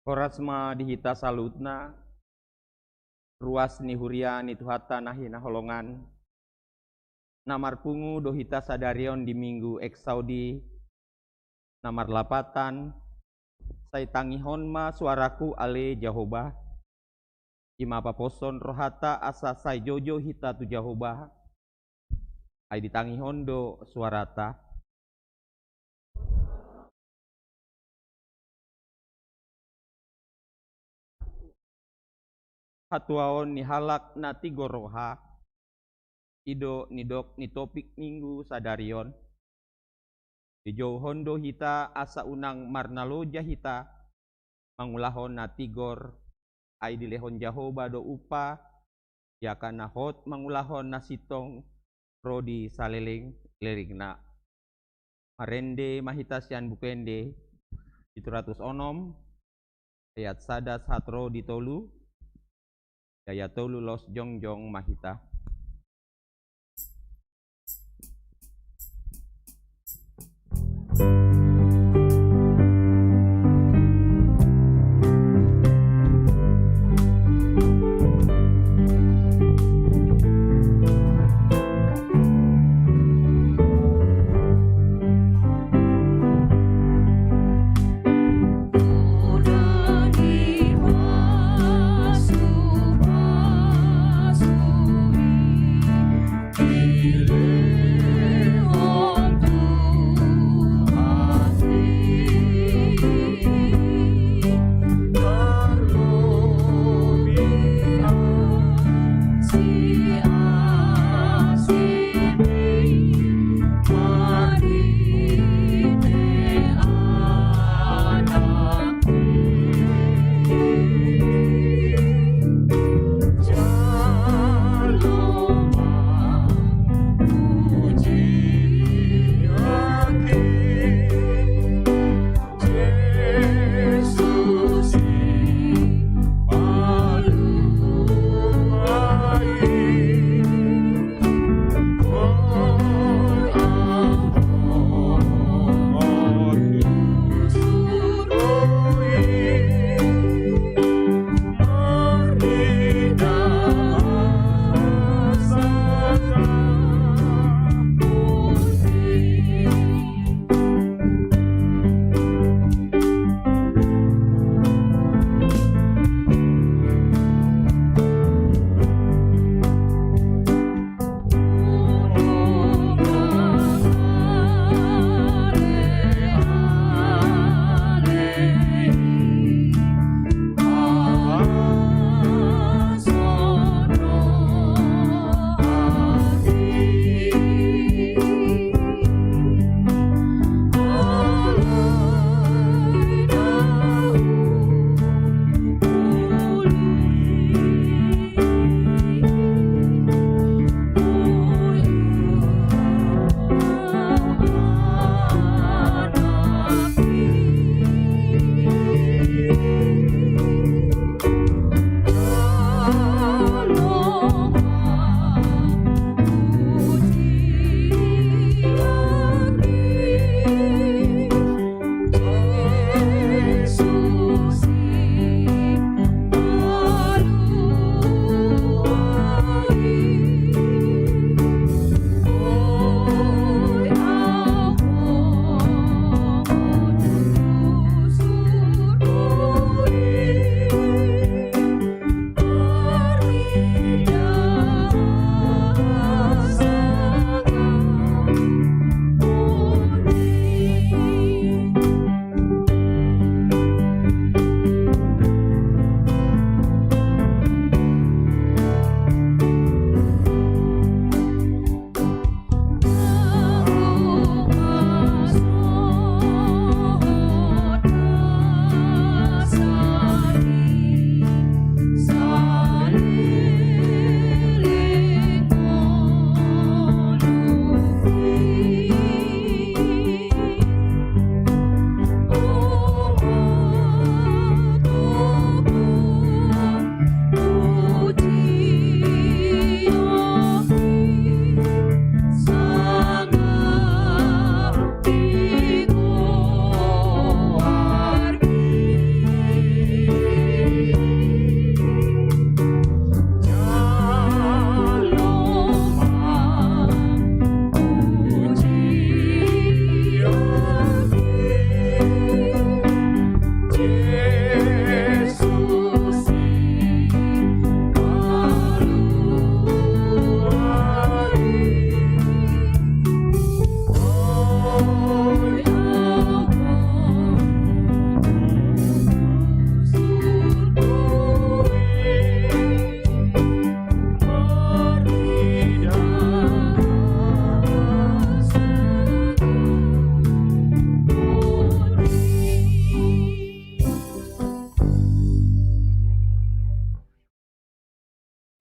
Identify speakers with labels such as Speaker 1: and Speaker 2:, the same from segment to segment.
Speaker 1: Horasma dihita salutna, ruas ni huria ni tuhata nahina holongan, namar pungu dohita sadarion di minggu eksaudi, namar lapatan, sai tangihon ma suaraku ale Jahoba, ima paposon rohata asa sai jojo hita tu Jahoba, ai ditangihon do suarata. Hatuaon ni halak na tigoroha, ido nidok ni topik minggu sadarion, di hondo hita asa unang marnaloja hita, mangulahon na tigor, ay dilehon Jahoba do upa, yakana hot mangulahon na sitong rodi saleling lerigna. Marende mahita sian bukende, 706, ayat sadas hatro ditolu, daya tolu los jongjong mahita.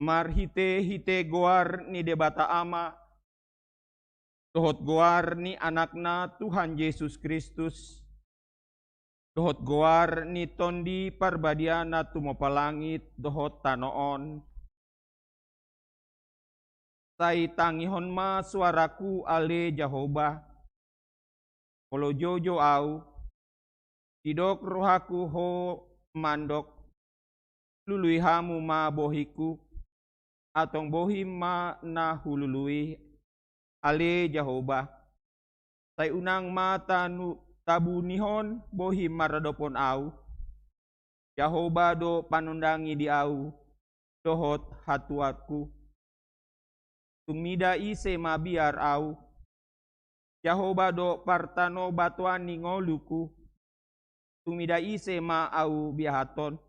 Speaker 1: Marhite goar ni debata ama, dohot goar ni anakna Tuhan Yesus Kristus, dohot goar ni tondi parbadiana tumopalangit dohot tanoon. Sai tangihon ma suaraku ale Jehovah, kolo jojo au, tidok rohaku ho mandok, lului hamu ma bohiku, atong bohim ma na hulului ale Jehovah. Sai unang ma tabu nihon bohim maradopon au, Jehovah do panundangi di au, dohot hatuatku. Tumida ise ma biar au, Jehovah do partano batuan ningoluku, tumida ise ma au biahaton.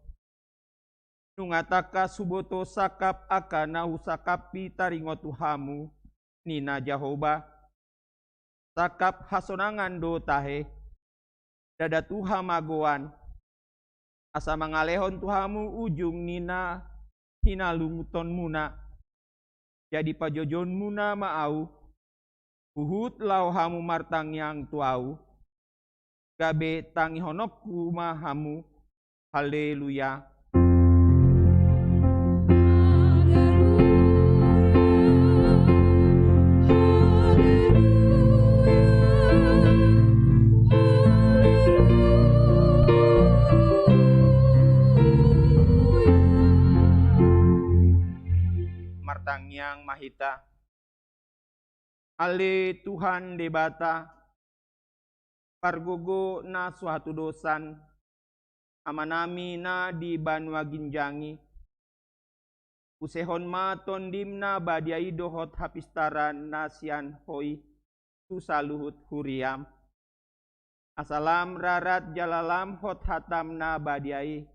Speaker 1: Nungataka suboto sakap akana husakapi taringo Tuhamu, nina Jehovah. Sakap hasonangan do tahe, dada Tuha magoan, asa mangalehon Tuhamu ujung nina hinalunguton muna, jadi pajojon muna maau, uhut lau hamu martang yang tuau, gabe tangi honokku mahamu, haleluya. Martang yang mahita, ale Tuhan debata, pargogo na suatu dosan, amanami na di banua ginjangi, usehon ma tondim na badiai dohot hapistaran nasian hoi, tusaluhut huriam, asalam rarat jalalam hot hatam na badiai,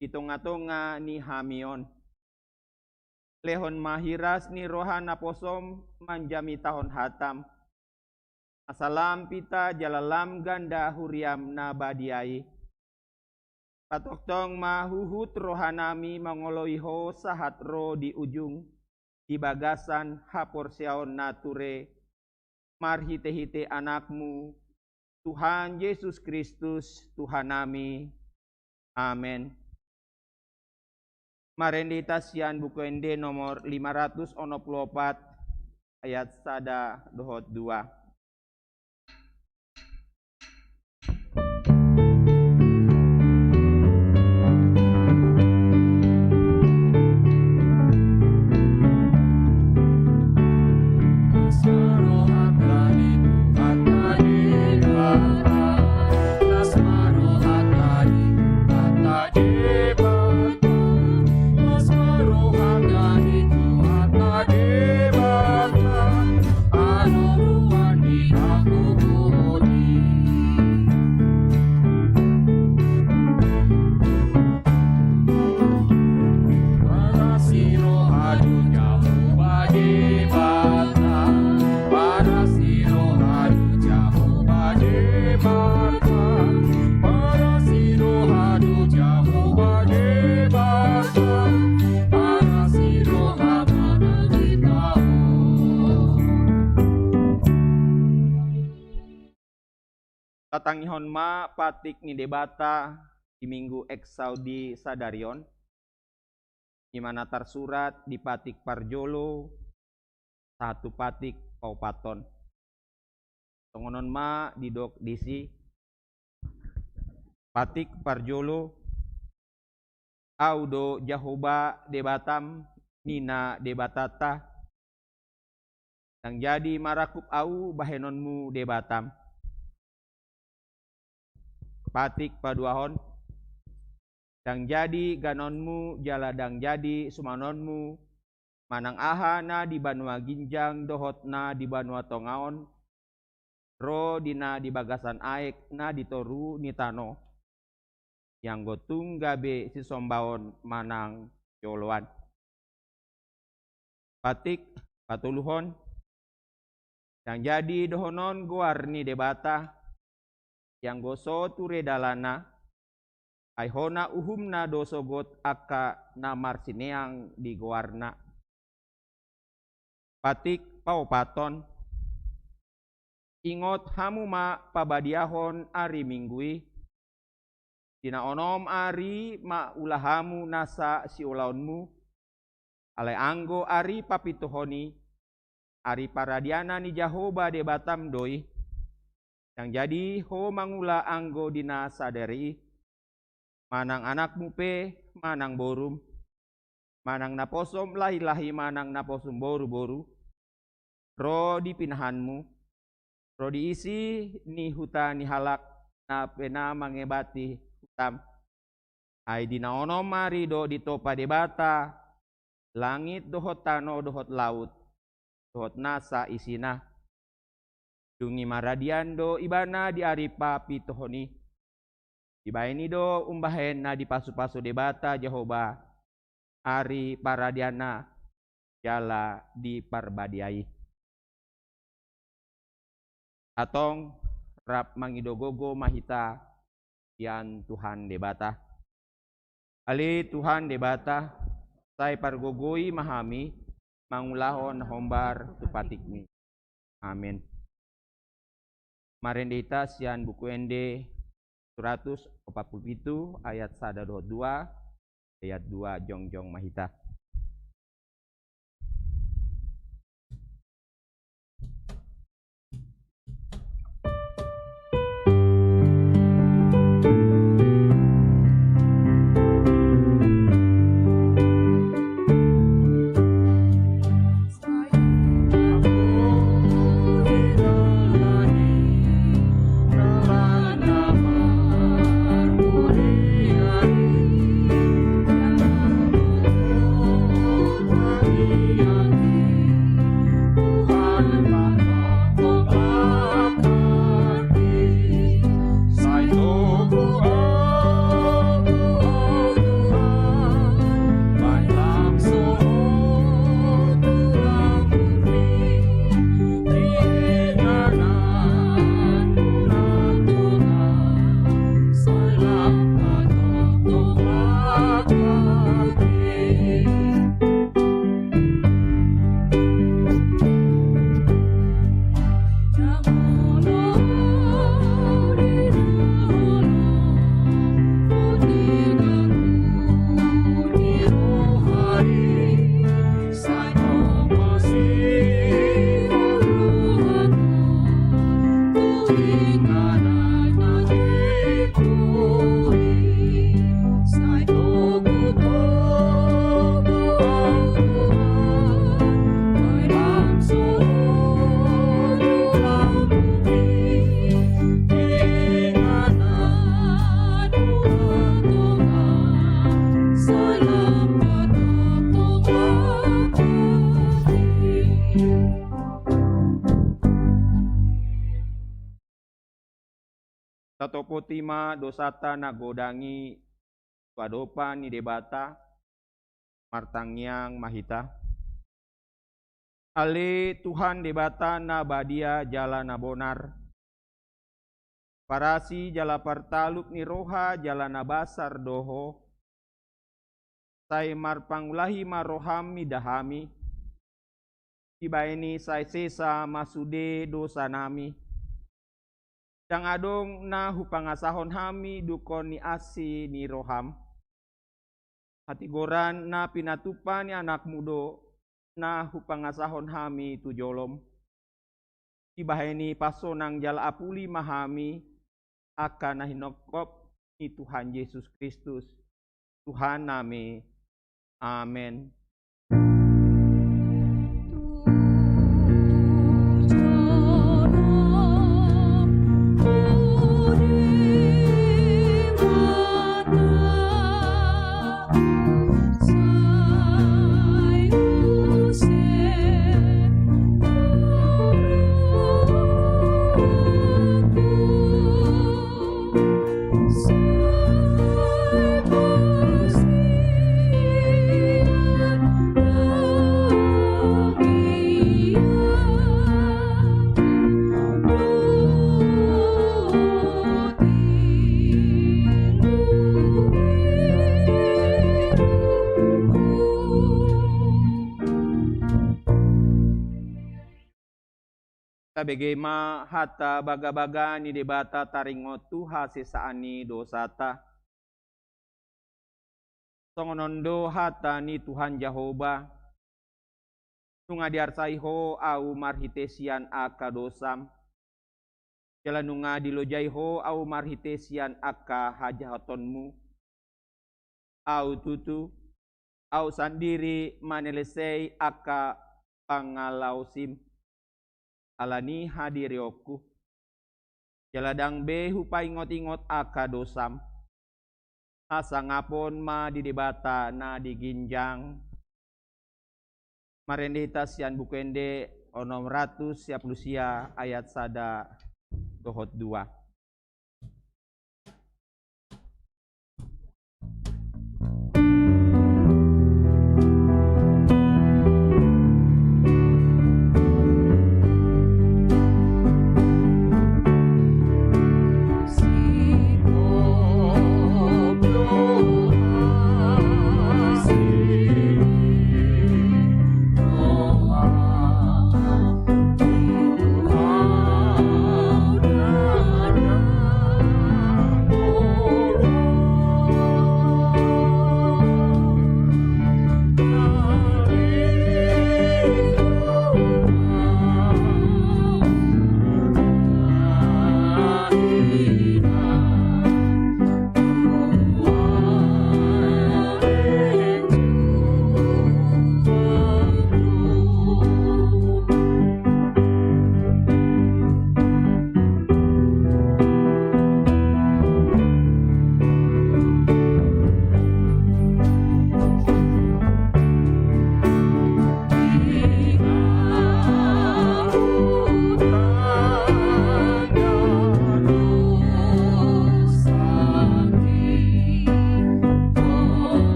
Speaker 1: itonga-tonga ni hamion. Lehon mahiras ni rohana posom manjami tahun hatam. Asalam pita jalalam ganda huriam na badiai. Patoktong mahuhut rohanami mangoloiho sahat ro di ujung. Di bagasan haporseon nature. Marhite-hite anakmu. Tuhan Yesus Kristus Tuhan nami. Amen. Marenditasian buku ende nomor 564 ayat 1 dohot 2. Tatangihon ma patik ni debata di minggu Eksaudi Sadarion, di mana tersurat di patik parjolo, satu patik paupaton. Tongonon ma di dok disi, patik parjolo, audo Jehovah debatam, nina debatata, yang jadi marakup au bahenonmu debatam. Patik paduahon, dang jadi ganonmu jala dang jadi sumanonmu, manang aha na di banua ginjang dohot na di banua tongaon, ro dina di bagasan aek na ditoru ni tano, yang gotung gabe si sombaon manang joloan. Patik patuluhon, dang jadi dohonon goar ni debata, yang goso ture dalana, Aihona uhumna dosogot aka namar sineang di goarna. Patik paupaton. Ingot hamu ma pabadiahon ari minggui. Dina onom ari ma ulahamu nasa si ulaunmu. Ale anggo ari papituhoni. Ari paradiana ni Jahoba de batam doi. Yang jadi ho mangula anggo dina sadari. Manang anakmu pe, manang borum. Manang naposom lahi-lahi manang naposom boru-boru. Ro di pinahanmu. Ro diisi ni huta ni halak na pena mangebati hutam. Ai dina ono mari do ditopa debata. Langit dohot tano dohot laut. Dohot nasa isina. Dungi maradian do ibana di aripa pitohoni. Ibaini do umbahen na di pasu-pasu debata Jehoba. Ari paradiana jala di parbadiai. Atong rap mangidogogo mahita yan Tuhan debata. Ali Tuhan debata. Say pargogoi mahami. Mangulahon hombar tupatikmi. Amin. Marendita sian buku ende 147 ayat 122 ayat 2 jongjong mahita. Tatopo tima dosata nagodangi padopa ni debata martangyang mahita. Ale Tuhan debata na badia jala na bonar. Parasi jala partaluk ni roha jala na basar doho. Say marpangulahi marohami dahami. Ibaini say sesa masude dosa nami. Yang adong na hupangasahon hami dukon ni asi ni roham. Hatigoran na pinatupan ni anak mudo na hupangasahon hami tujolom. Ibaheni pasonang jala apuli mahami akan nahinokop ni Tuhan Yesus Kristus. Tuhan nami. Amen. begema hata baga-baga ni debata taringot tuha sesaani dosata. Songonondo hata ni Tuhan Jehovah. Nunga diarsaiho au marhitesian aka dosam. Jala nunga dilojaiho au marhitesian aka hajahatonmu. Au tutu, au sandiri manelesei aka pangalausim. Alani hadirioku. Jaladang be hupa ingot-ingot aka dosam. Asa ngapon ma di debata na diginjang. Marendita sian bukende onom ratus siap lusia ayat sada dohot 2.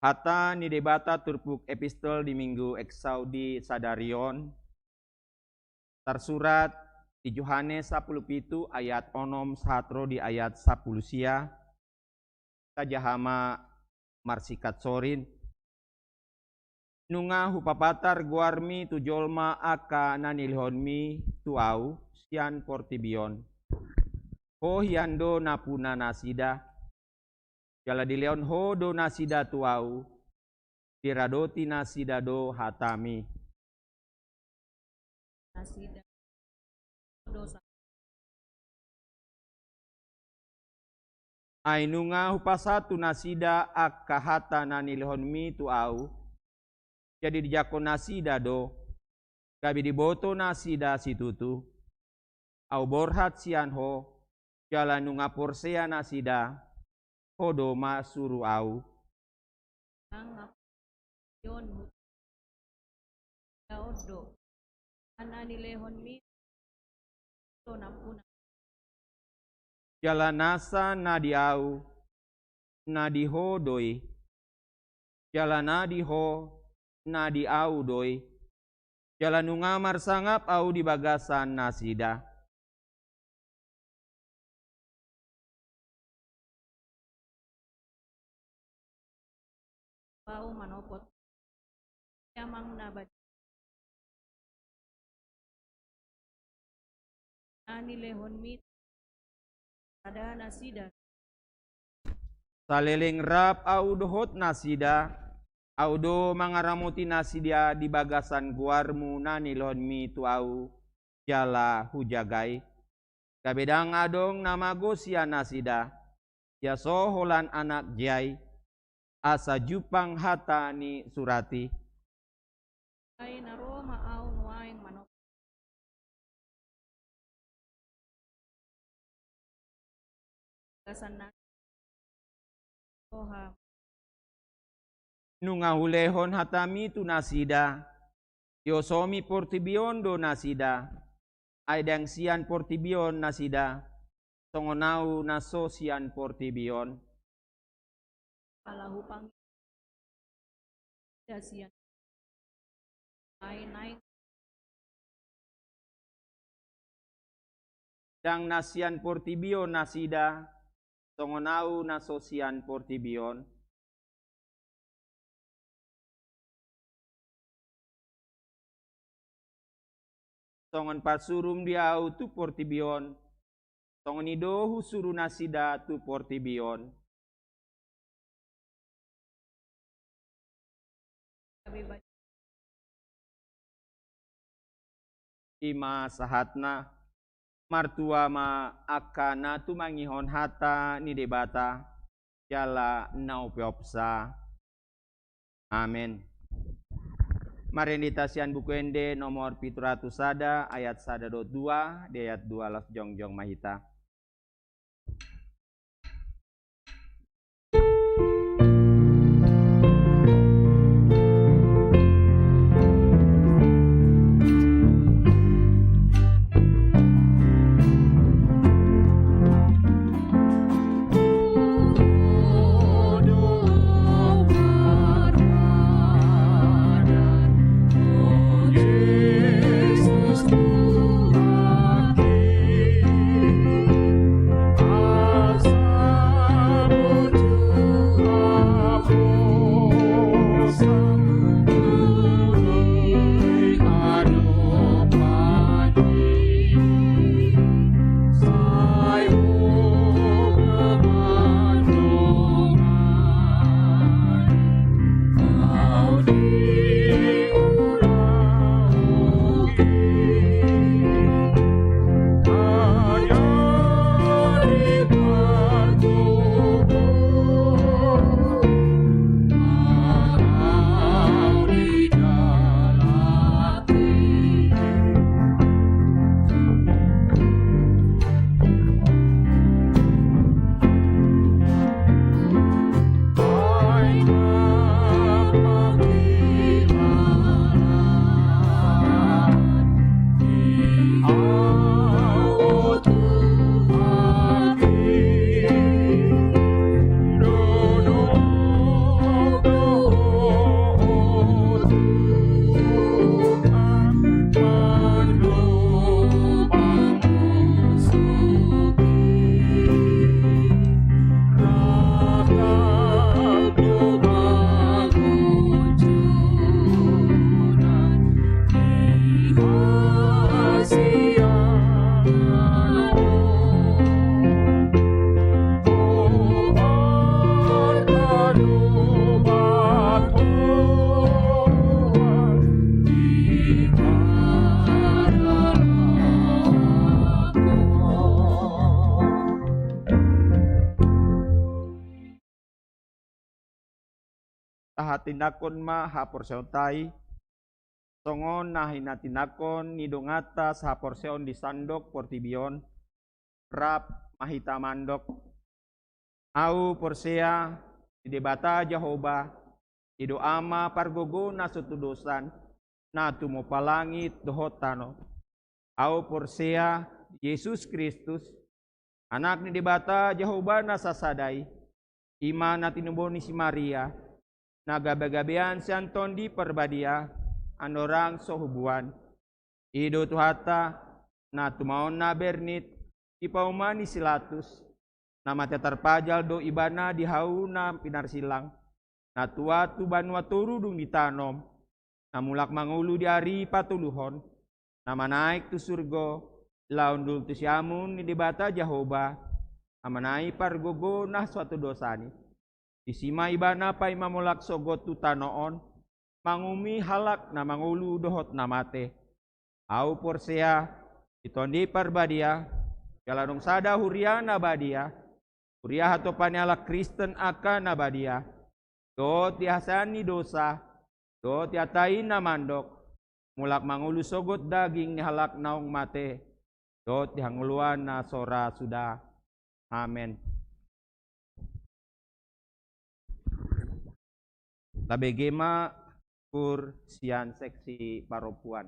Speaker 1: Hata ni debata turpuk epistol di minggu Eksaudi Sadarion. Tersurat di Yohanes 17 ayat onom satro di ayat 10 sia. Kajahama marsikat sorin. Nunga hupapatar guarmi tujolma aka nanilhonmi tuau sian portibion. Ho hiando napuna nasida. Jala di leon ho do nasida tuau, diradoti nasida do hatami.
Speaker 2: Nasida dosa.
Speaker 1: Ainunga hupasatu nasida akka hata nanilhon mi tuau, jadi dijakon nasida do, gabi diboto nasida situtu, au borhat sian ho, jala nunga porsea nasida, hodo ma suru au.
Speaker 2: Yon odo anani lehon mi to nampuna.
Speaker 1: Jala nasa nadi au, nadi ho doi, jala nadi ho, nadi au doi, jala nunga marsangap au di bagasan nasida.
Speaker 2: Pau manopot yamang nabad ani lehon mit ada nasida
Speaker 1: Saleleng rap au dohot nasida, au do mangaramuti nasida di bagasan guarmu nanilon mi tu au jala hujagai. Kabedang adong nama gosia nasida, ya soholan anak jai, asa jupang hata ni surati.
Speaker 2: ay naroma au nuaing manop gasan na toha
Speaker 1: Nunga hulehon hatami tu nasida, Yosomi portibion do nasida, aidang sian portibion nasida, songonau naso sian portibion.
Speaker 2: Palahu pang dasian naik
Speaker 1: Dang nasian portibion nasida, songonau naso sian portibion. Songon pasurum diau tu portibion, songon idohu suru nasida tu portibion.
Speaker 2: bebas
Speaker 1: Ima sahatna, martua ma akana tu mangihon hata ni debata, jala nau piopsa. Amin. Marenditasian buku ende nomor 700 sada ayat sada do 2 di ayat 2 las jongjong mahita. Tahatinakon ma haporseon tai, songon nahinatinakon nidongata sahaporseon di sandok portibion, rap mahita mandok, au porsea di debata Jehovah, ido ama pargogo na sutudosan, na tumo palangit dohotano, au porsea Yesus Kristus, anak ni debata Jehovah na sasadai, ima na tinuboni si Maria, nagabagabean si Anton di perbadia, anorang sohubuan. Ido tuhata, na tumaon na bernit, ipaumani silatus, na mati terpajal do ibana di hauna pinarsilang, na tua tu banua turudung ditanom, na mulak mangulu di hari patuluhon, na manaik tu surgo, laun dul tu siamun ni debata Jehovah, na manaik pargogo na suatu dosani. Isima ibana pa imamulak sogot tu tanoon, mangumi halak na mangulu dohot na mate. Au porsea, itondi parbadia, galadong sada huria na badia, huria hato panyala Kristen akan na badia, do tiasani dosa, do tiatain na mandok, mulak mangulu sogot daging ni halak naong mate, do tihanguluan na sora sudah. Amen. Labegema Kur sian seksi paropuan.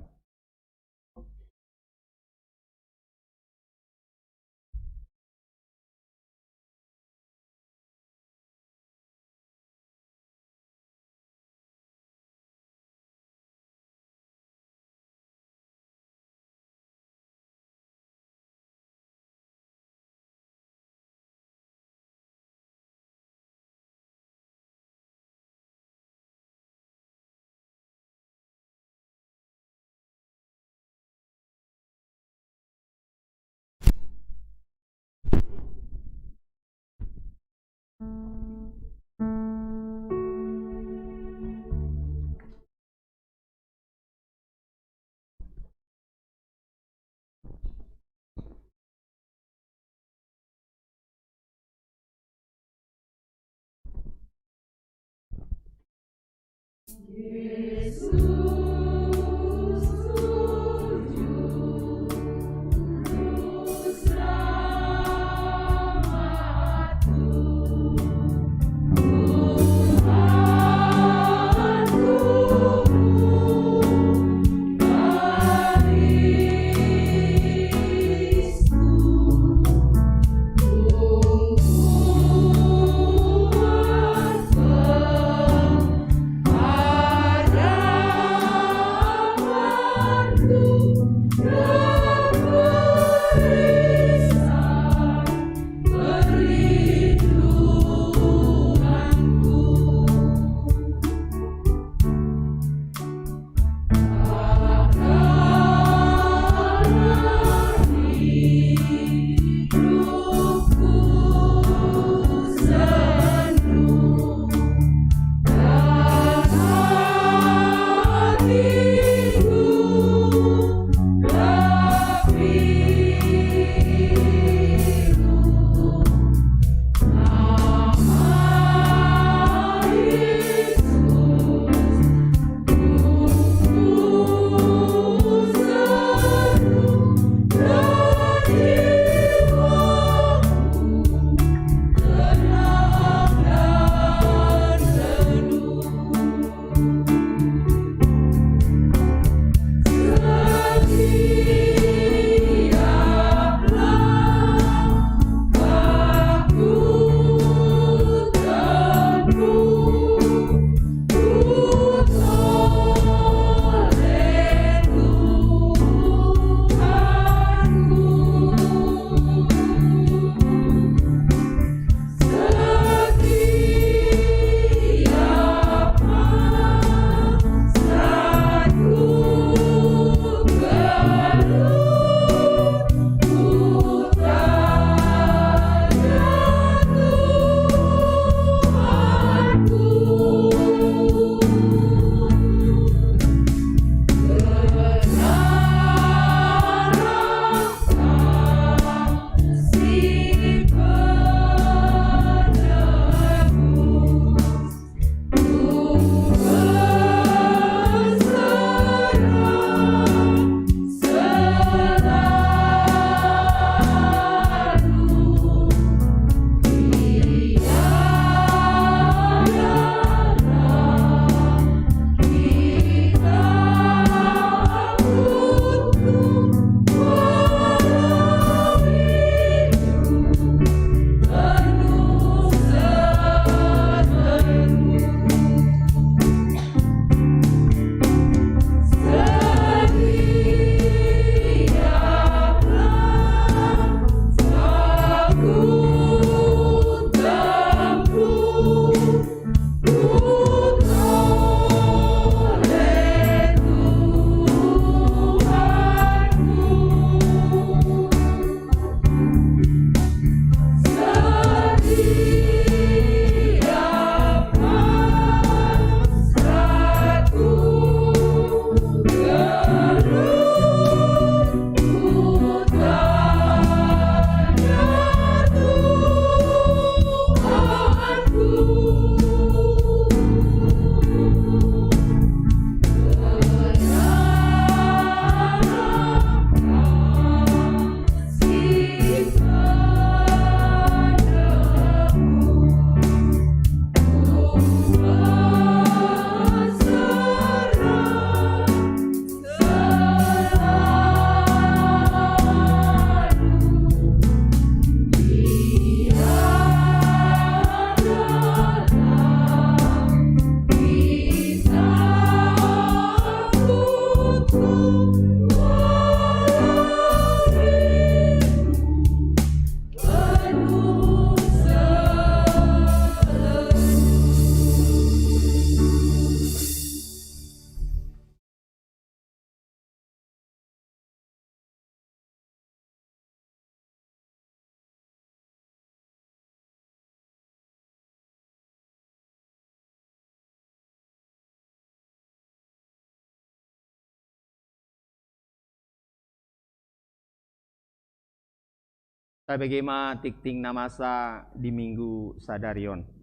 Speaker 1: Tabegema tikting namasa di Minggu Sadarion.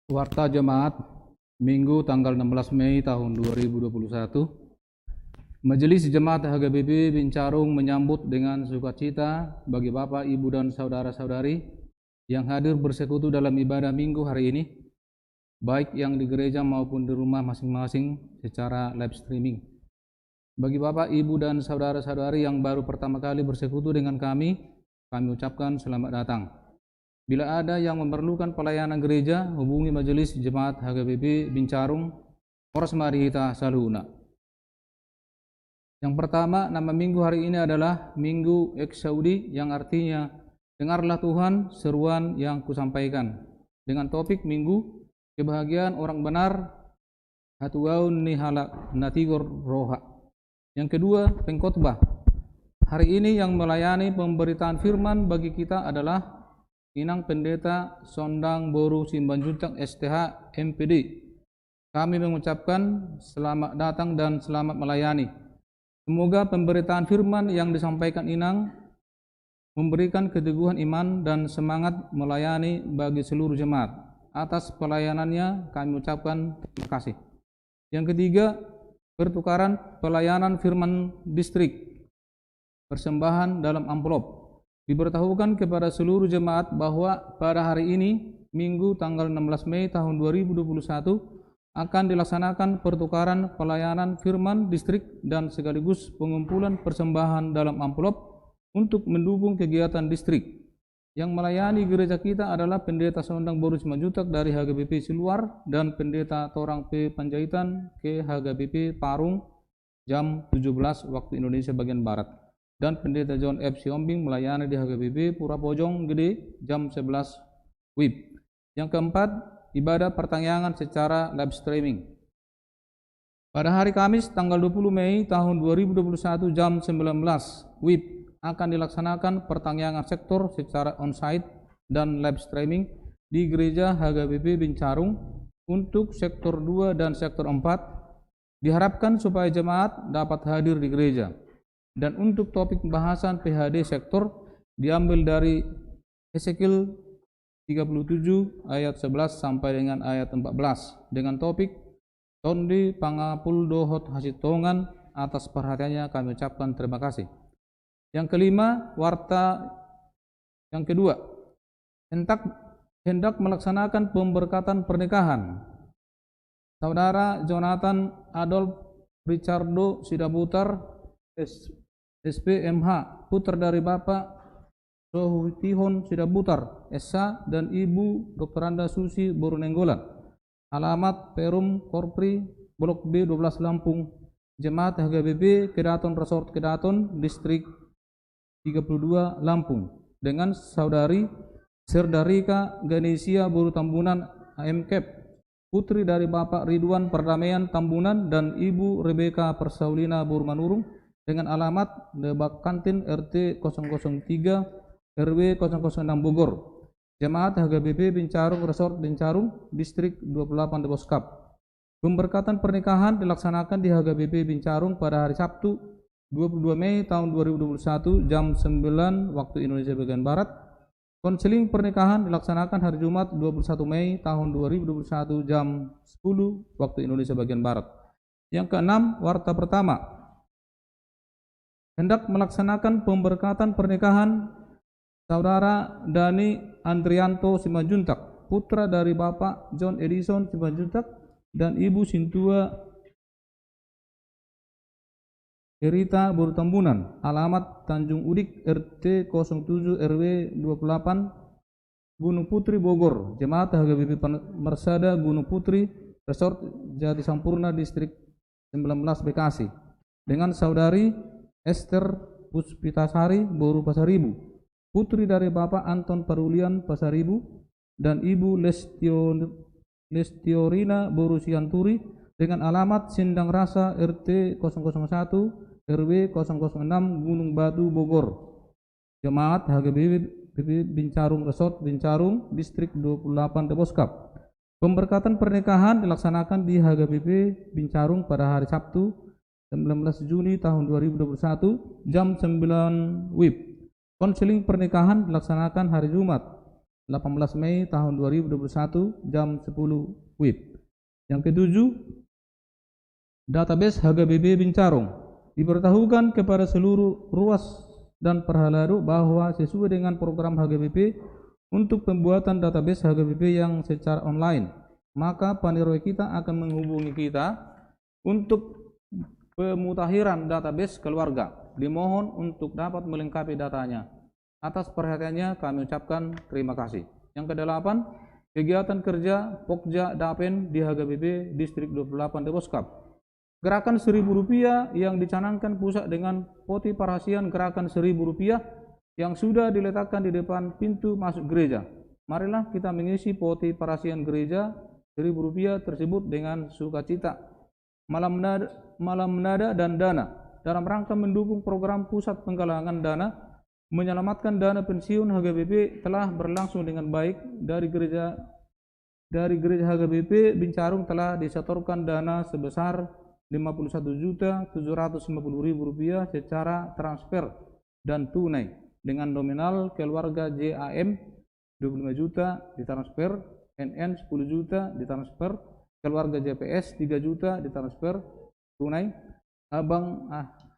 Speaker 3: Warta Jemaat Minggu tanggal 16 Mei tahun 2021. Majelis Jemaat HGBP Bincarung menyambut dengan sukacita bagi Bapak, Ibu, dan saudara-saudari yang hadir bersekutu dalam ibadah Minggu hari ini, baik yang di gereja maupun di rumah masing-masing secara live streaming. Bagi Bapak, Ibu, dan saudara-saudari yang baru pertama kali bersekutu dengan kami ucapkan selamat datang. Bila ada yang memerlukan pelayanan gereja, hubungi Majelis Jemaat HGBP Bincarung, Polres Marihita Saluna. Yang pertama, nama minggu hari ini adalah Minggu Eksaudi, yang artinya dengarlah Tuhan seruan yang kusampaikan, dengan topik Minggu kebahagiaan orang benar, hatuaun nihala natigor roha. Yang kedua, pengkhotbah. Hari ini yang melayani pemberitaan firman bagi kita adalah Inang Pendeta Sondang Boru Simbanjuntak STH MPD. Kami mengucapkan selamat datang dan selamat melayani. Semoga pemberitaan firman yang disampaikan Inang memberikan keteguhan iman dan semangat melayani bagi seluruh jemaat. Atas pelayanannya kami ucapkan terima kasih. Yang ketiga, pertukaran pelayanan firman distrik, persembahan dalam amplop. Diberitahukan kepada seluruh jemaat bahwa pada hari ini, Minggu tanggal 16 Mei tahun 2021, akan dilaksanakan pertukaran pelayanan firman distrik dan sekaligus pengumpulan persembahan dalam amplop untuk mendukung kegiatan distrik. Yang melayani gereja kita adalah Pendeta Sondang Boru Simbanjuntak dari HGBP Siluar dan Pendeta Torang P. Panjaitan ke HGBP Parung jam 17 waktu Indonesia bagian Barat. Dan Pendeta John F. Siombing melayani di HGBP Pura Pojong Gede jam 11 WIB. Yang keempat, ibadah pertangyangan secara live streaming. Pada hari Kamis tanggal 20 Mei tahun 2021 jam 19 WIB akan dilaksanakan pertangyangan sektor secara onsite dan live streaming di Gereja HGBP Bincarung. Untuk sektor 2 dan sektor 4 diharapkan supaya jemaat dapat hadir di gereja. Dan untuk topik pembahasan PHD sektor diambil dari Ezekiel 37 ayat 11 sampai dengan ayat 14 dengan topik Tondi Pangapul Dohot Hasitongan. Atas perhatiannya kami ucapkan terima kasih. Yang kelima, warta yang kedua, hendak melaksanakan pemberkatan pernikahan Saudara Jonathan Adolf Richardo Sidaputar SPMH, putra dari Bapak Sohutihon Sidaputar SH dan Ibu Dr. Anda Susi Borunenggolan. Alamat Perum Korpri Blok B 12 Lampung. Jemaat HGBP Kedaton Resort Kedaton Distrik 32 Lampung dengan Saudari Serdarika Ganesia Boru Tambunan AMKEP, putri dari Bapak Ridwan Perdamaian Tambunan dan Ibu Rebeka Persaulina Burmanurung dengan alamat Lebak Kantin RT 003 RW 006 Bogor. Jemaat HGBP Bincarung Resort Bincarung Distrik 28 Deboskap. Pemberkatan pernikahan dilaksanakan di HGBP Bincarung pada hari Sabtu 22 Mei tahun 2021 jam 9 waktu Indonesia bagian Barat. Konseling pernikahan dilaksanakan hari Jumat 21 Mei tahun 2021 jam 10 waktu Indonesia bagian Barat. Yang keenam, warta pertama. Hendak melaksanakan pemberkatan pernikahan Saudara Dani Andrianto Simanjuntak, putra dari Bapak John Edison Simanjuntak dan Ibu Sintua Erita Borutambunan. Alamat Tanjung Udik RT 07 RW 28 Gunung Putri Bogor. Jemaat HGBP Mersada Gunung Putri Resort Jati Sampurna Distrik 19 Bekasi. dengan saudari Esther Puspitasari Boru Pasaribu, putri dari Bapak Anton Parulian Pasaribu, dan Ibu Lestiorina Boru Sianturi dengan alamat Sindang Rasa RT 001 RW 006 Gunung Batu Bogor. Jemaat HGBP Bincarung Resort Bincarung Distrik 28 Deboskap. Pemberkatan pernikahan dilaksanakan di HGBP Bincarung pada hari Sabtu 19 Juni tahun 2021 jam 9 WIB. Konseling pernikahan dilaksanakan hari Jumat 18 Mei tahun 2021 jam 10 WIB. Yang ketujuh, database HGBP Bincarung diberitahukan kepada seluruh ruas dan perhaladu bahwa sesuai dengan program HGBP untuk pembuatan database HGBP yang secara online, maka panitia kita akan menghubungi kita untuk pemutakhiran database keluarga. Dimohon untuk dapat melengkapi datanya. Atas perhatiannya kami ucapkan terima kasih. Yang kedelapan, kegiatan kerja Pokja Dapen di HGBP Distrik 28 Deboskap. Gerakan Rp1.000 yang dicanangkan pusat dengan poti parahasian gerakan Rp1.000 yang sudah diletakkan di depan pintu masuk gereja. Marilah kita mengisi poti parahasian gereja Rp1.000 tersebut dengan sukacita, malam menada dan dana dalam rangka mendukung program pusat penggalangan dana menyelamatkan dana pensiun HGBP telah berlangsung dengan baik. Dari gereja HGBP Bincarung telah disetorkan dana sebesar Rp51.750.000 secara transfer dan tunai dengan nominal keluarga JAM 25 juta ditransfer, NN 10 juta ditransfer, keluarga JPS 3 juta ditransfer tunai, Abang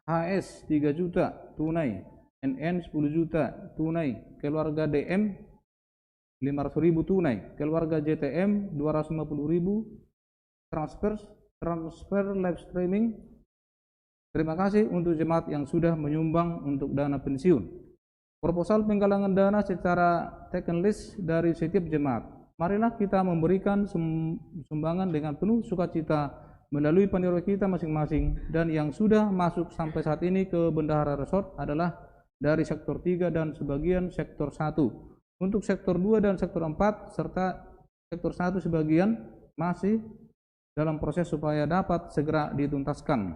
Speaker 3: HS 3 juta tunai, NN 10 juta tunai, keluarga DM 500.000 tunai, keluarga JTM 250.000 transfer live streaming. Terima kasih untuk jemaat yang sudah menyumbang untuk dana pensiun. Proposal penggalangan dana secara taken list dari setiap jemaat. Marilah kita memberikan sumbangan dengan penuh sukacita melalui panitia kita masing-masing, dan yang sudah masuk sampai saat ini ke Bendahara Resort adalah dari sektor 3 dan sebagian sektor 1. Untuk sektor 2 dan sektor 4 serta sektor 1 sebagian masih dalam proses supaya dapat segera dituntaskan.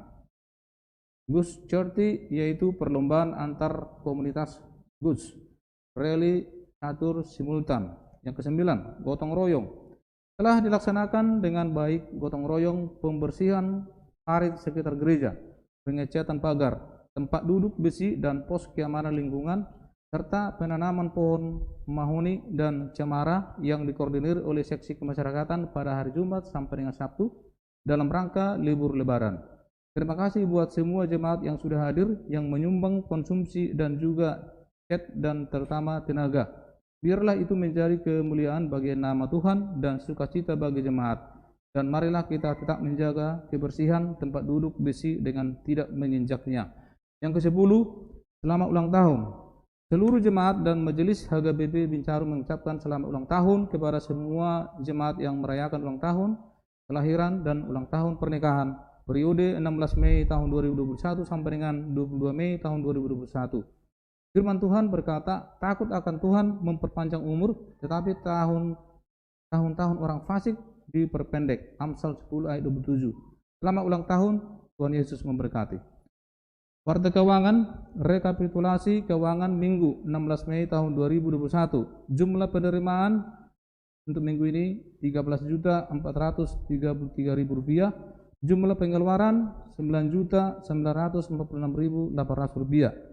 Speaker 3: Gus Charity yaitu perlombaan antar komunitas Gus Rally Catur Simultan. Yang ke-9, gotong royong telah dilaksanakan dengan baik. Gotong royong pembersihan parit sekitar gereja, pengecatan pagar, tempat duduk besi dan pos keamanan lingkungan, serta penanaman pohon mahoni dan cemara yang dikoordinir oleh seksi kemasyarakatan pada hari Jumat sampai dengan Sabtu dalam rangka libur Lebaran. Terima kasih buat semua jemaat yang sudah hadir, yang menyumbang konsumsi dan juga chat dan terutama tenaga. Biarlah itu menjadi kemuliaan bagi nama Tuhan dan sukacita bagi jemaat. Dan marilah kita tetap menjaga kebersihan tempat duduk besi dengan tidak menginjaknya. Yang ke-10, selamat ulang tahun. Seluruh jemaat dan majelis HGBP Bincarung mengucapkan selamat ulang tahun kepada semua jemaat yang merayakan ulang tahun kelahiran dan ulang tahun pernikahan periode 16 Mei tahun 2021 sampai dengan 22 Mei tahun 2021. Firman Tuhan berkata, takut akan Tuhan memperpanjang umur, tetapi tahun-tahun orang fasik diperpendek. Amsal 10 ayat 27. Selamat ulang tahun, Tuhan Yesus memberkati. Warta keuangan, rekapitulasi keuangan Minggu 16 Mei tahun 2021. Jumlah penerimaan untuk minggu ini Rp13.433.000. Jumlah pengeluaran Rp9.946.800.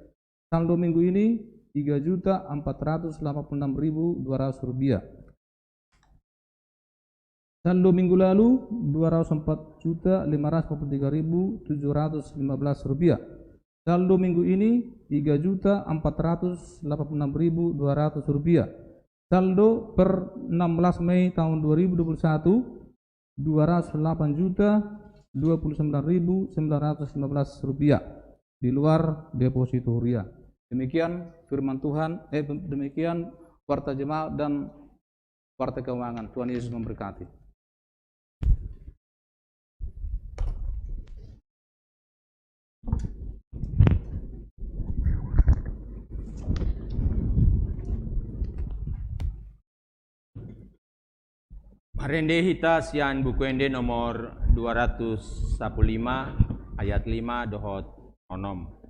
Speaker 3: Saldo minggu ini Rp3.486.200. Saldo minggu lalu Rp204.543.715. Saldo minggu ini Rp3.486.200. Saldo per 16 Mei tahun 2021 Rp208.029.915 di luar deposito harian. Demikian firman Tuhan, demikian warta jemaat dan warta keuangan. Tuhan Yesus memberkati.
Speaker 1: Rende hita sian buku ende nomor 215 ayat 5 dohot onom.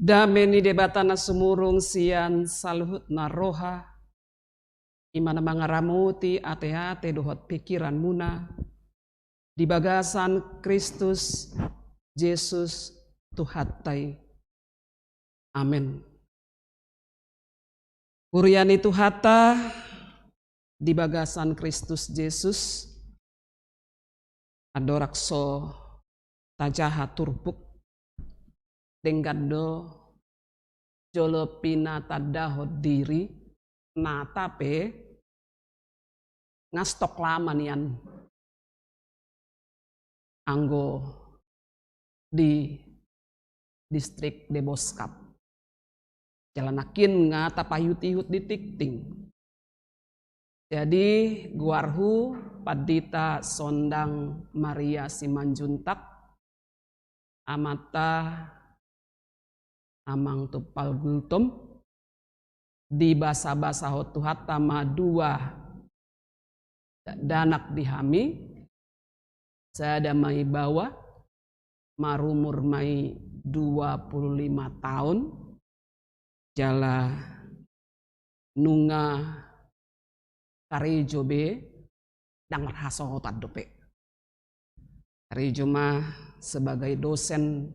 Speaker 4: Dameni debatana sumurung sian saluhut naroha imana mangaramuti ate-ate dohot pikiran muna di bagasan Kristus Yesus Tuhatai. Amin. Kuriani Tuhata di bagasan Kristus Yesus adorakso tajaha turbuk denggando jolo pina tadaho diri natape ngastok lama nian anggo di distrik Deboskap jalanakin ngata payutihut di tikting. Jadi guarhu padita sondang Maria Simanjuntak amata amang tupal gultum di basa-basa hotuhat tama dua danak dihami saya mai bawa marumur mai 25 tahun jala nunga karejo be dang marhaso hotat dope karejo mah sebagai dosen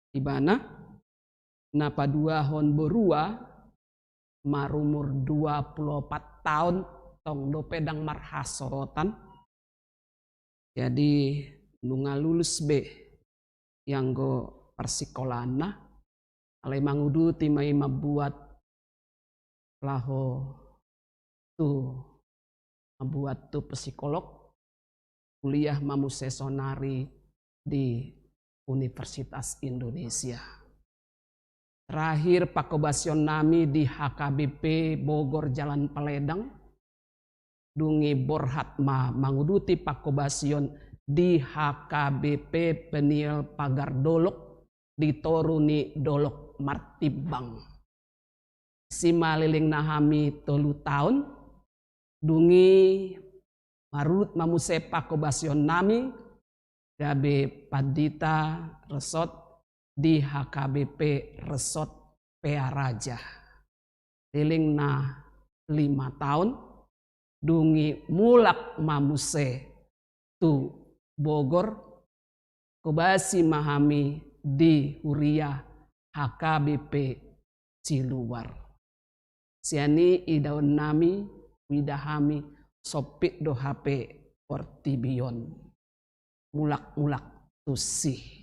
Speaker 4: di mana napa dua hon berua marumur 24 tahun tong do pedang marhasotan. Jadi nunga lulus be yang go persikolana alai mangudu timai mabuat laho tu mabuat tu psikolog kuliah mamusesonari di Universitas Indonesia. Terakhir pakobasion nami di HKBP Bogor Jalan Peledang. Dungi borhatma manguduti pakobasion di HKBP Penil Pagar Dolok di Toruni Dolok Martibang. Simaliling nahami 3 tahun. Dungi marut mamuse pakobasion nami gabe padita resort di HKBP Resort Pea Raja. Liling na 5 tahun. Dungi mulak mamuse tu Bogor. Kobasi mahami di Huria HKBP Ciluar. Siani idaun nami widahami sopik do HP Ortibion. Mulak-mulak tusih.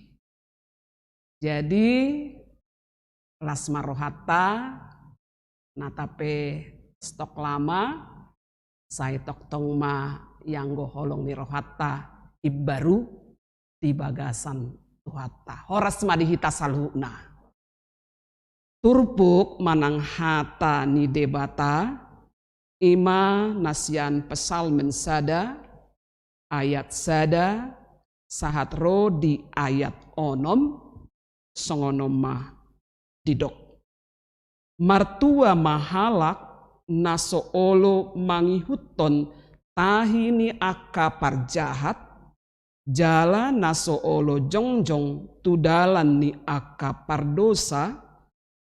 Speaker 4: Jadi lasma rohata natape stok lama saya tok tong ma yang go holong mi rohata ibaru di bagasan Tuhatta. Horas madihita salhuna. Turpuk manang hata ni debata. Ima nasian pesalmen sada. Ayat sada. Sahat ro di ayat onom. Songonom mah didok. Martua mahalak naso olo mangihuton tahini aka parjahat. Jala naso olo jongjong tudalan ni aka pardosa.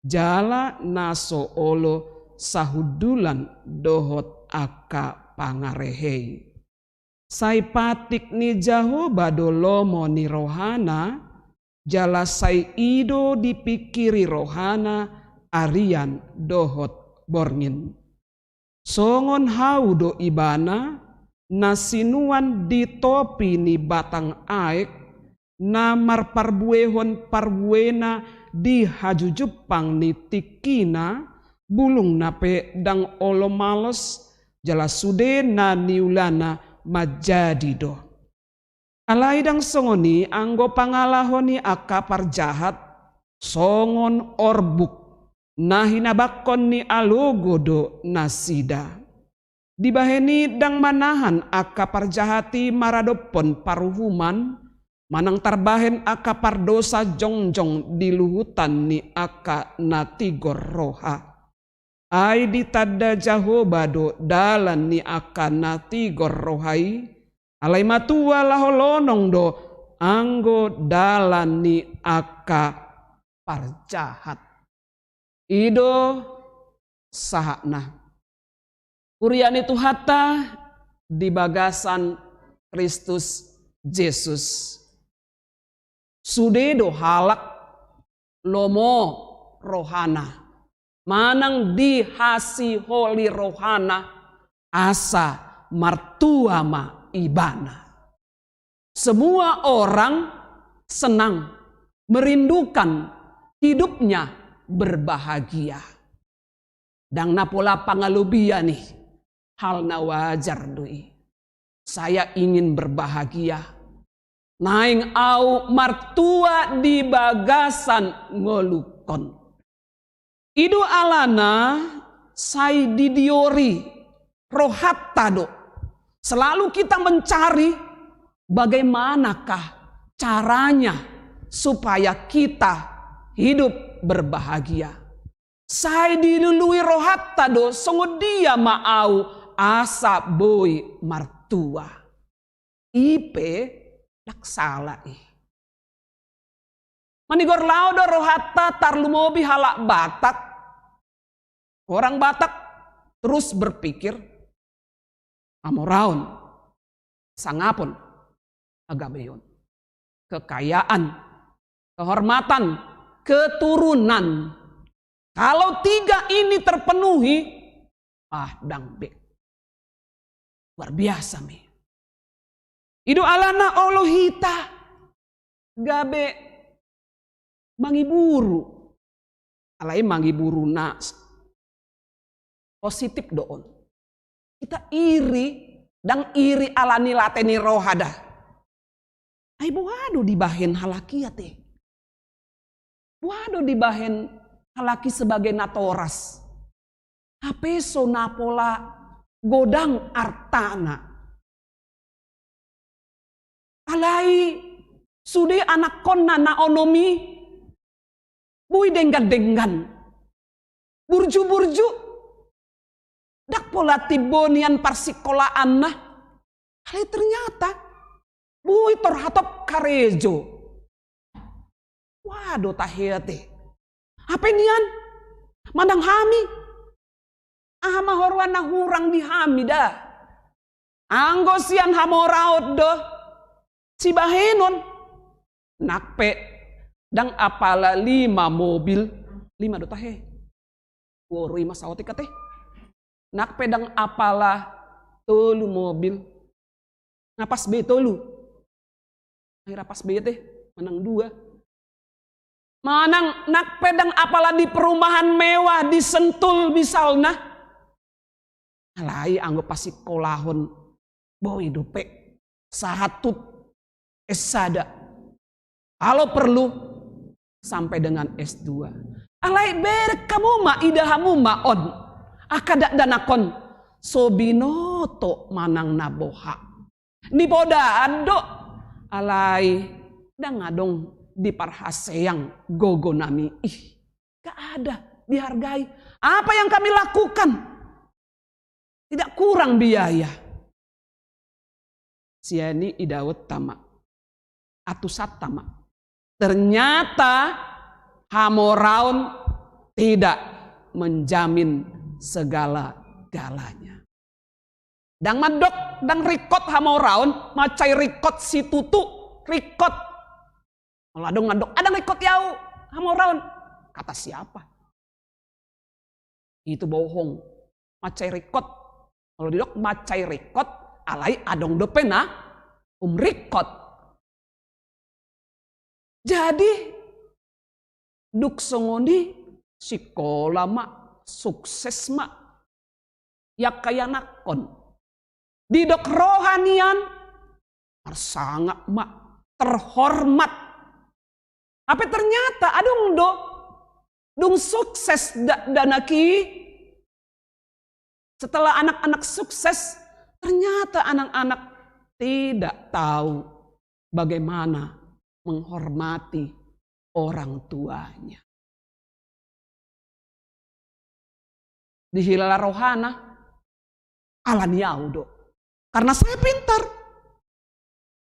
Speaker 4: Jala naso olo sahudulan dohot aka pangarehei. Sai patik ni jaho badolomo ni rohana. Jala sai ido dipikiri rohana arian dohot borngin. Songon haudo ibana. Nasinuan di topi ni batang aek. Na marparbuehon parbuena di haju Jepang ni tikina. Bulung nape dang olo males. Jala sude na niulana majadido. Alai dang songoni anggo pangalahoni aka parjahat. Songon orbuk. Nahinabakon ni alogodo nasida. Dibaheni dang manahan aka parjahati maradopon paruhuman. Manang tarbahen aka pardosa jongjong di luhutan ni aka natigor roha. Ai ditada jahobado dalan ni aka natigor rohai. Alai matua laholonong do anggo dalan ni aka parjahat. Ido sahakna. Uriani Tuhatta di bagasan Kristus Yesus. Sudedo halak lomo rohana. Manang dihasi holi rohana asa martuama ibana. Semua orang senang merindukan hidupnya berbahagia. Dang napola pangalubia nih. Hal na wajar doi. Saya ingin berbahagia. Naing au martua di bagasan ngolukon. Idu alana sai didiori rohatta do. Selalu kita mencari bagaimanakah caranya supaya kita hidup berbahagia. Sai dilului rohatta do songo dia maau asa boy martua. Ipe laksala Manigor laudo rohatta tarlumobi halak Batak. Orang Batak terus berpikir amoraon sangapun agabeyon. Kekayaan, kehormatan, keturunan. Kalau tiga ini terpenuhi, dang be. Luar biasa me. Idu alana Olohita gabe mangiburu. Alai mangiburu na positif doon. Kita iri dan iri alani lateni rohada. Ai buado dibahen halakiate. Buado dibahen halaki sebagai natoras. Hapeso napola godang artana. Alai sude anak konna naonomi bui denggan-denggan. Burju-burju dak pola tibonian parsikolaan nah. Alai ternyata bui torhatop karejo. Waduh tahiyate. Apa nian? Mandang hami. Mahorwana hurang di hami dah. Anggo sian hamoraot do. Si bahenon. Nakpe. Dang apala 5 mobil. 5 do tahe. Worui masawati kate. Nakpe dang apala 3 mobil. Ngapas be 3. Akhirnya pas be teh. Manang 2. Manang nak pedang apalah di perumahan mewah di Sentul misalnya. Alai anggo pasti kolahon boy dope sahatut esada. Kalau perlu sampai dengan S2. Alai berek kamu ma idahamu maon. Akadak danakon sobinoto manang naboha. Ni poda ado alai dangadong di parhaseyang gogo nami. Gak ada dihargai. Apa yang kami lakukan tidak kurang biaya. Siani idawet tama atusat tama. Ternyata hamoraun tidak menjamin segala-galanya. Dang madok, dang rikot hamoraun, macai rikot si tutu, rikot. Maladong madok, ada rikot yau hamoraun. Kata siapa? Itu bohong. Macai rikot. Kalau didok macai rikot, alai adong dopena rikot. Jadi duk songoni sikola mak sukses mak yak kaya nakon didok rohanian sangat mak terhormat. Apa ternyata adung dung sukses danaki setelah anak-anak sukses ternyata anak-anak tidak tahu bagaimana menghormati orang tuanya. Di hilala rohana alan yaudo. Karena saya pintar.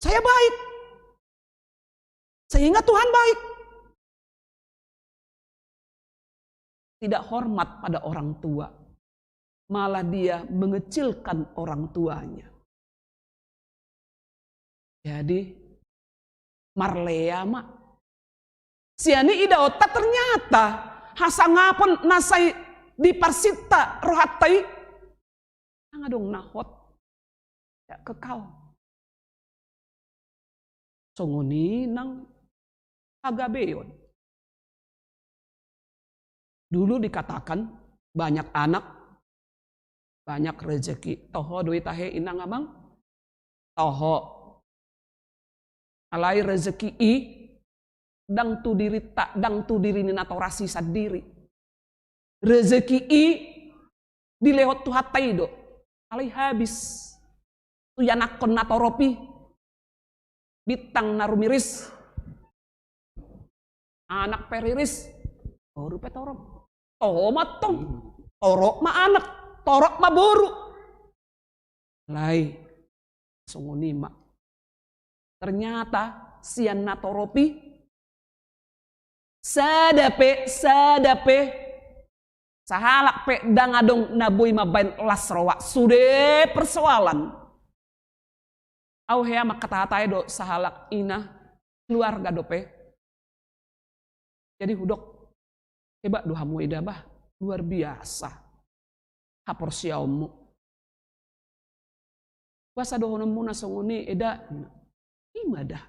Speaker 4: Saya baik. Sehingga Tuhan baik. Tidak hormat pada orang tua. Malah dia mengecilkan orang tuanya. Jadi Marlea mak siani ida otak ternyata hasangapon nasai di parsita rohatai ngadong nahot ya kekal songoni nang agabeon. Dulu dikatakan banyak anak banyak rezeki toho doi tahe inang abang toho alai rezeki dang tu diri tak dang tu diri ni natorasi sadiri rezeki dilewat tu hatai do alai habis tu yanakon natoropi bitang narumiris anak periris baru petorok matong torok ma anak torok ma boru lai sunguni mak. Ternyata sian natoropi sadape sahalak pe dangadong nabui mabain lasrawa sude persoalan. Au hea makatatai do sahalak ina keluarga dope. Jadi hudok hebat dohamu edabah luar biasa. Hapor siaumu. Wasa dohonomu nasongoni eda imadah.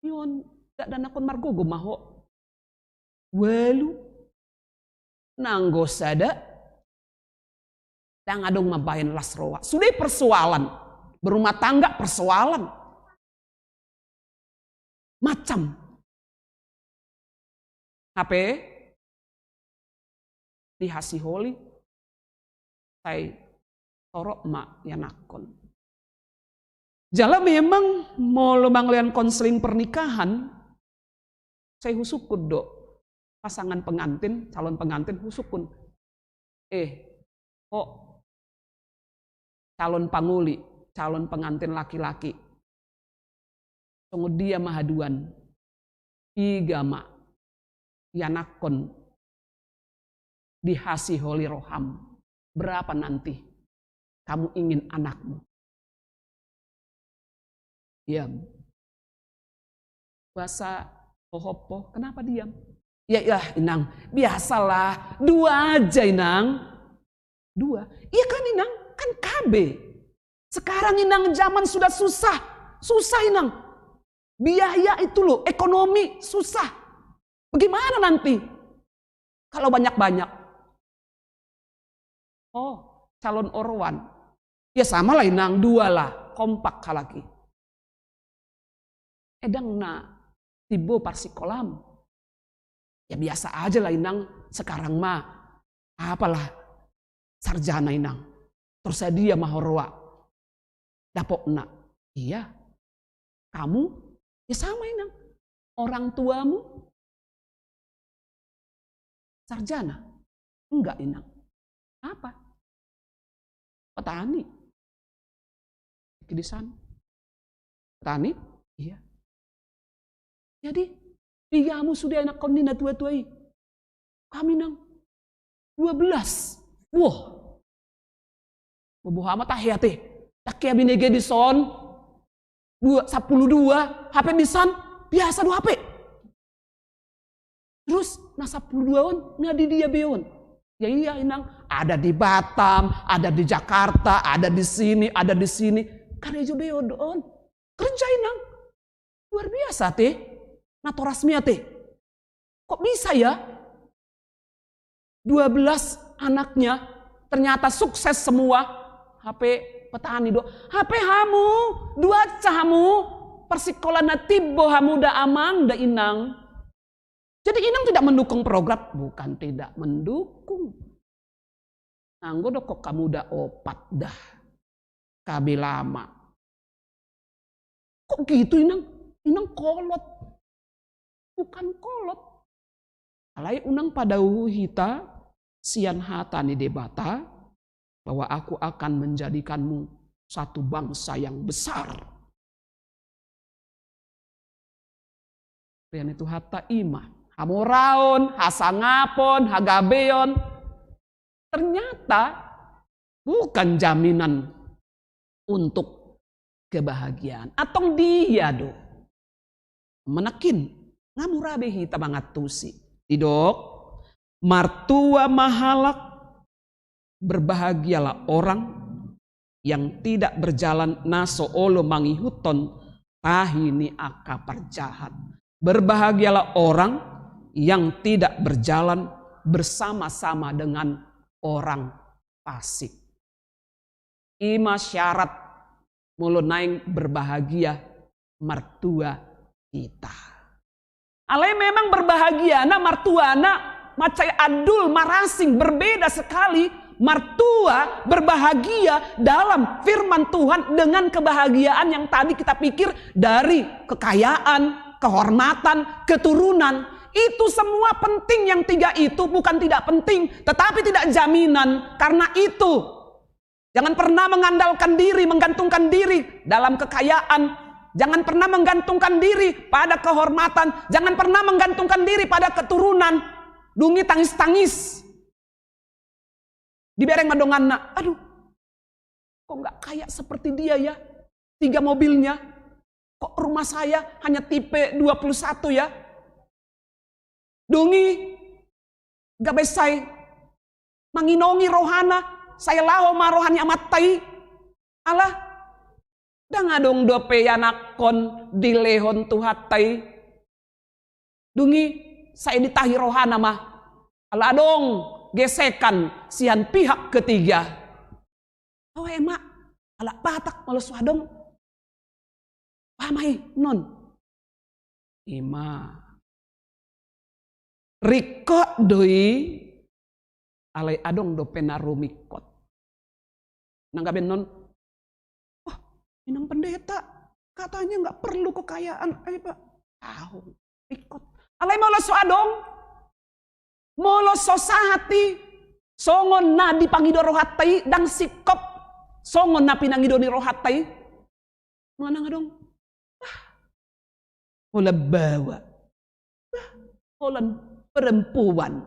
Speaker 4: Yon dak danakon margogo maho. Walu nanggo sada dang adong mabayan lasrowa. Sudah persoalan berumah tangga persoalan macam HP dihasiholi saya torok mak yanakon. Jala memang mau lomang konseling pernikahan, saya husukun do pasangan pengantin, calon pengantin husukun. Kok calon panguli, calon pengantin laki-laki, tunggu dia mahaduan, 3 mak, yanakon dihasiholi roham, berapa nanti kamu ingin anakmu? Diam. Bahasa hohopo, kenapa diam? Ya inang, biasalah, 2 aja inang. 2, iya kan inang, kan KB. Sekarang inang zaman sudah susah inang. Biaya itu loh, ekonomi susah. Bagaimana nanti? Kalau banyak-banyak. Oh, calon orwan. Ya sama lah inang, 2 lah, kompak halaki. Edang na tibo parsikolam. Ya biasa aja lah inang, sekarang mah apalah sarjana inang. Terus dia mahorwa. Dapok nak. Iya. Kamu ya sama inang. Orang tuamu sarjana. Enggak inang. Apa? Petani. Di sana. Petani? Iya. Jadi, tigamu sudah anak kondina tua-tuai. Kami nang 12. Wah. Bobo amat tahiyate. Tak kaya binege di son. 12 HP di san. Biasa 2 HP. Terus, na 12 on, ngadi dia beon. Ya iya inang, ada di Batam, ada di Jakarta, ada di sini, ada di sini. Karejo beon doon. Kerja inang. Luar biasa teh. Nato rasmia teh. Kok bisa ya? 12 anaknya ternyata sukses semua. HP petani do. HP hamu, 2 cahamu, persikolan tibo hamu da amang da inang. Jadi inang tidak mendukung program, bukan tidak mendukung. Anggo do kok kamu dah opat dah. Kabe lama. Kok gitu inang? Inang kolot. Bukan kolot. Alai unang pada hita sian hata ni debata bahwa aku akan menjadikanmu satu bangsa yang besar. Rian itu hata imah. Hamoraon, hasangapon, hagabeon. Ternyata bukan jaminan untuk kebahagiaan. Atau dia do. Menekin. Ngamurabe hita mangatusi. Didok. Martua mahalak. Berbahagialah orang yang tidak berjalan naso olo mangihuton tahini akapar jahat. Berbahagialah orang yang tidak berjalan bersama-sama dengan orang fasik. Ima syarat mulu naing berbahagia mertua kita. Alai memang berbahagia na mertua na macai adul marasing berbeda sekali. Mertua berbahagia dalam firman Tuhan dengan kebahagiaan yang tadi kita pikir dari kekayaan, kehormatan, keturunan. Itu semua penting, yang 3 itu bukan tidak penting, tetapi tidak jaminan. Karena itu, jangan pernah mengandalkan diri, menggantungkan diri dalam kekayaan. Jangan pernah menggantungkan diri pada kehormatan. Jangan pernah menggantungkan diri pada keturunan. Dungi tangis-tangis. Dibereng madongan na, aduh, kok nggak kayak seperti dia ya? 3 mobilnya. Kok rumah saya hanya tipe 21 ya? Dungi, gak besai, manginongi rohana, saya laho marohani amatai. Alah, dah ngadong dope yanakon dilehon tuhatai. Dungi, saya ditahi rohana mah. Alah dong, gesekan sian pihak ketiga. Oh emak, alah batak malas wadong. Pamai non. Ima. Rikot doi alai adong do penarumikot. Nanggaben non. Wah, inang pendeta katanya nggak perlu kekayaan. Ayo pak, tahu rikot. Alai malas adong. Molos sosahati songon na dipangido rohatai dan sikop songon na pinangido ni rohatai mana nga dong hola bawa holan perempuan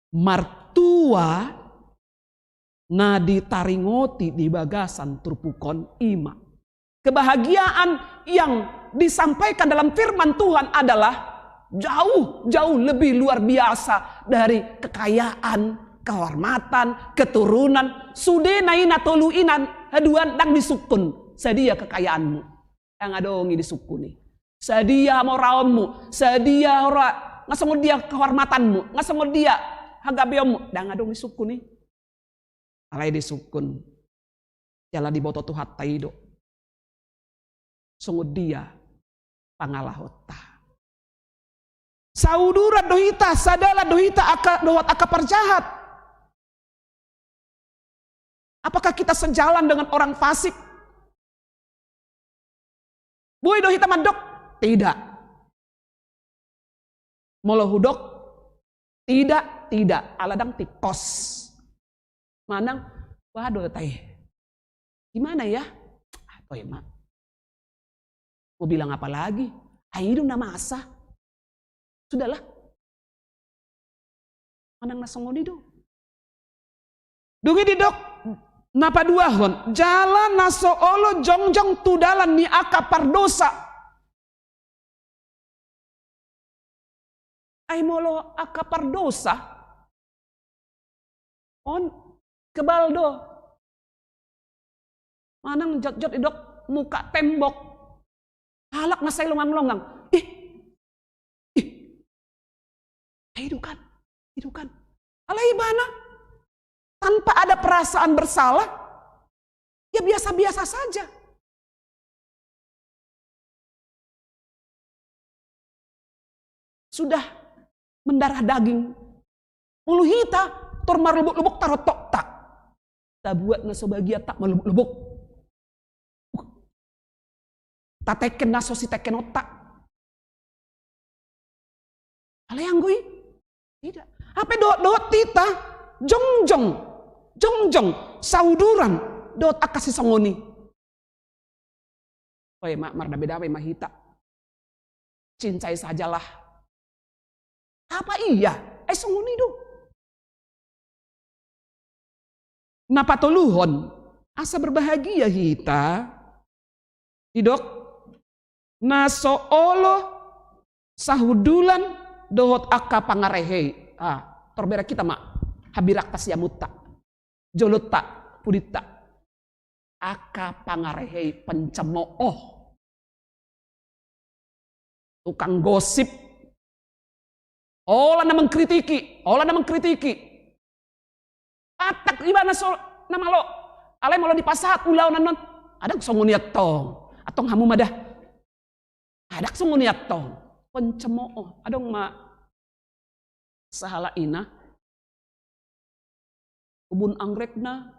Speaker 4: martua na ditaringoti di bagasan trupukon ima. Kebahagiaan yang disampaikan dalam firman Tuhan adalah jauh lebih luar biasa dari kekayaan, kehormatan, keturunan. Sude naina toluinan haduan dang disukun sedia kekayaanmu. Yang adongi disukuni. Sedia moraonmu, sedia ora ngasong dia kehormatanmu, ngasong dia hagabeomu, dang adong disukuni. Alai disukun. Jala di boto tuhat taido. sungguh dia pangalahota. Saudura dohita sadala dohita dohot aka perjahat. Apakah kita sejalan dengan orang fasik? Bui dohita mandok? Tidak. Molo hudok? Tidak. Aladang tipos. Manang, waduh tay. Gimana ya? Oh ya, Mak. Mau bilang apa lagi? Ayo na masa. Sudahlah. Manang nasongoni do. Dungi di dok. Napa duahon? Jalan naso olo jongjong tudalan ni aka pardosa. Ay molo aka pardosa. On kebaldo. Manang jot-jot idok muka tembok. Halak nasay longang-longang. Hidukan. Alay bana. Tanpa ada perasaan bersalah, ya biasa-biasa saja. Sudah mendarah daging, mulu hita, tormar lubuk-lubuk tarotok tak. Tak buat naso bagia tak melubuk-lubuk. Tak teken naso si teken otak. Alayang gue, tidak. Apa doot tita, jongjong, sauduran, dot akasi songoni. Oh ya, mak mardabe-dabe mahita. Cincai sajalah. Apa iya? Songoni do. Napa toluhon? Asa berbahagia hita. Idok. Naso olo sahudulan dohot aka pangarehe. Torbera kita mak. Habirak tas yamutta. Jolota pudita. Aka pangarehei pencemooh. Tukang gosip. Olah na mengkritiki. Atak ibana nama lo. Alay mau lo di pasat ulau nanon. Adak songoniat tong. Atong hamu madah. Adak songoniat tong. Pencemooh. Adong ma sahala ina. Kebun anggrekna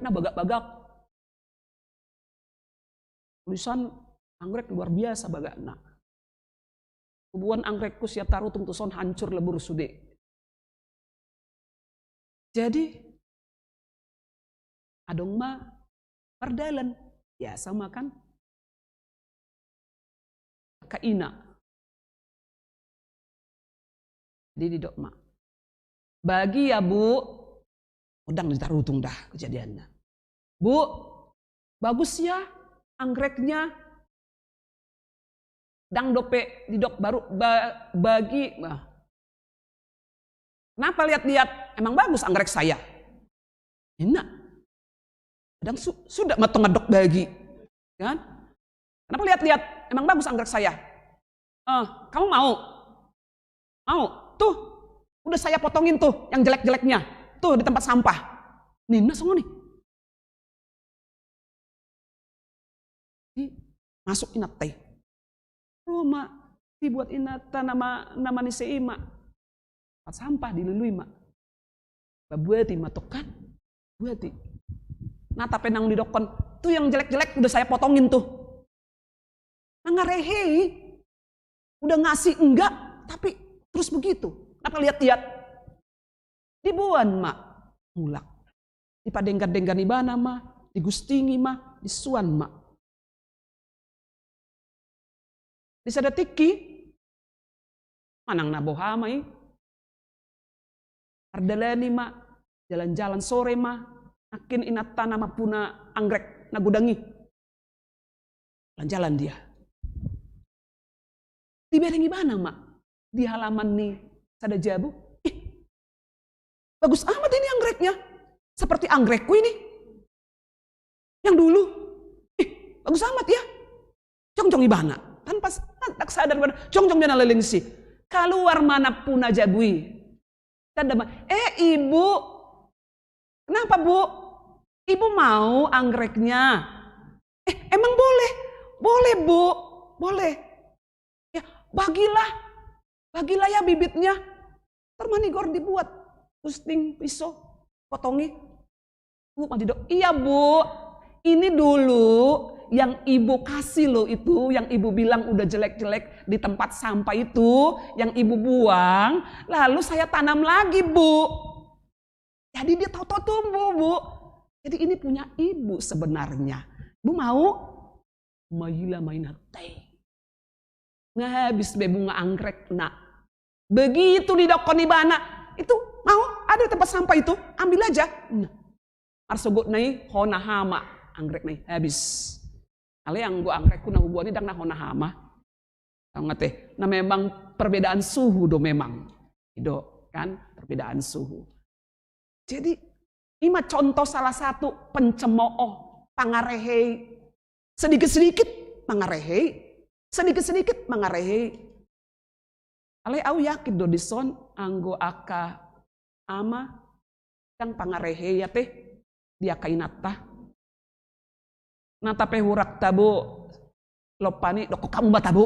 Speaker 4: bagak-bagak. Tulisan anggrek luar biasa bagakna. Kebun anggrekku sia taruh tungtuson hancur lebur sude. Jadi adong ma perdalan ya sama kan kaina. Jadi dok ma. Bagi ya Bu. Udang ditarutung dah kejadiannya. Bu, bagus ya anggreknya. Dang dope di dok baru bagi. Kenapa lihat-lihat? Emang bagus anggrek saya. Enak. Kadang sudah matong ngedok bagi. Kan? Kenapa lihat-lihat? Emang bagus anggrek saya. Kamu mau? Mau? Tuh, udah saya potongin tuh yang jelek-jeleknya. Tuh di tempat sampah. Nina songo nih. Masuk inat teh. Rumah dibuat inata nama ni seima. Tempat sampah dilului mak. Babuati matokan. Buati. Nata penang di dokon. Tuh yang jelek-jelek udah saya potongin tuh. Ngarehei. Udah ngasih enggak, tapi terus begitu. Kenapa lihat-lihat? Dibuan mak mulak. Dipadenggan-denggan ibana mak, digustingi mak, disuan mak. Disadatiki manang nabohamai. Ardalani mak, jalan-jalan sore mak, akin inata nama puna anggrek nagudangi. Jalan-jalan dia. Diberengi ibana mak, di halaman nih sada jabu. Bagus amat ini anggreknya. Seperti anggrekku ini. Yang dulu. Bagus amat ya. Jong-jong ibana. Tanpa tak sadar. Jong-jong jana lelengsi. Keluar mana pun aja bui. Ibu. Kenapa bu? Ibu mau anggreknya. Emang boleh. boleh Bu, boleh. Ya, bagilah ya bibitnya. Termanigor dibuat, pusting pisau, potongi. Bu, iya Bu, ini dulu yang ibu kasih loh itu, yang ibu bilang udah jelek-jelek di tempat sampah itu, yang ibu buang, lalu saya tanam lagi Bu. Jadi dia tahu-tahu tumbuh Bu. Jadi ini punya ibu sebenarnya. Bu mau? Maila main hati. Nggak habis bunga anggrek nak. Begitu di dokon ibana itu mau ada tempat sampah itu ambil aja. Nah, arsogot nai hona hama anggrek nai habis. Ale yang gua anggrek ku nang buani dang na hona hama. Tahu nggak teh? Nah memang perbedaan suhu do memang. Itu kan perbedaan suhu. Jadi ini contoh salah satu pencemooh pangarehei. Sedikit-sedikit pangarehei. Sedikit-sedikit pangarehei. Ale au yakin do dison anggo aka ama yang pangarehe ya teh dia kainata natape hurak tabu lopani doko kamu batabu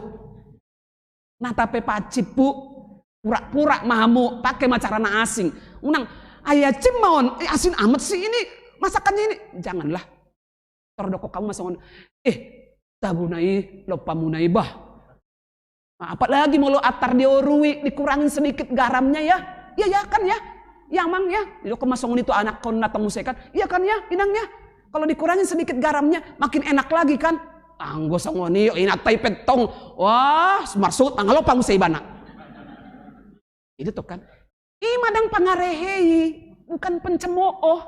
Speaker 4: natape pacipu pura-pura mahamu pakai macarana asing unang ayah cimon asin amat sih ini masakannya ini janganlah terdoko kamu masangon tabu nai lopamu nai bah. Nah, apalagi mau lo atar diorui dikurangin sedikit garamnya ya. Ya kan ya. Ya mang ya. Lo kemasongan itu anak kon atau musekan. Iya kan ya inangnya. Kalau dikurangin sedikit garamnya makin enak lagi kan. Anggo songoni inatai petong. Wah, maksud angalo pamuseibana. Itu tuh kan. Imadang pangarehei bukan pencemooh.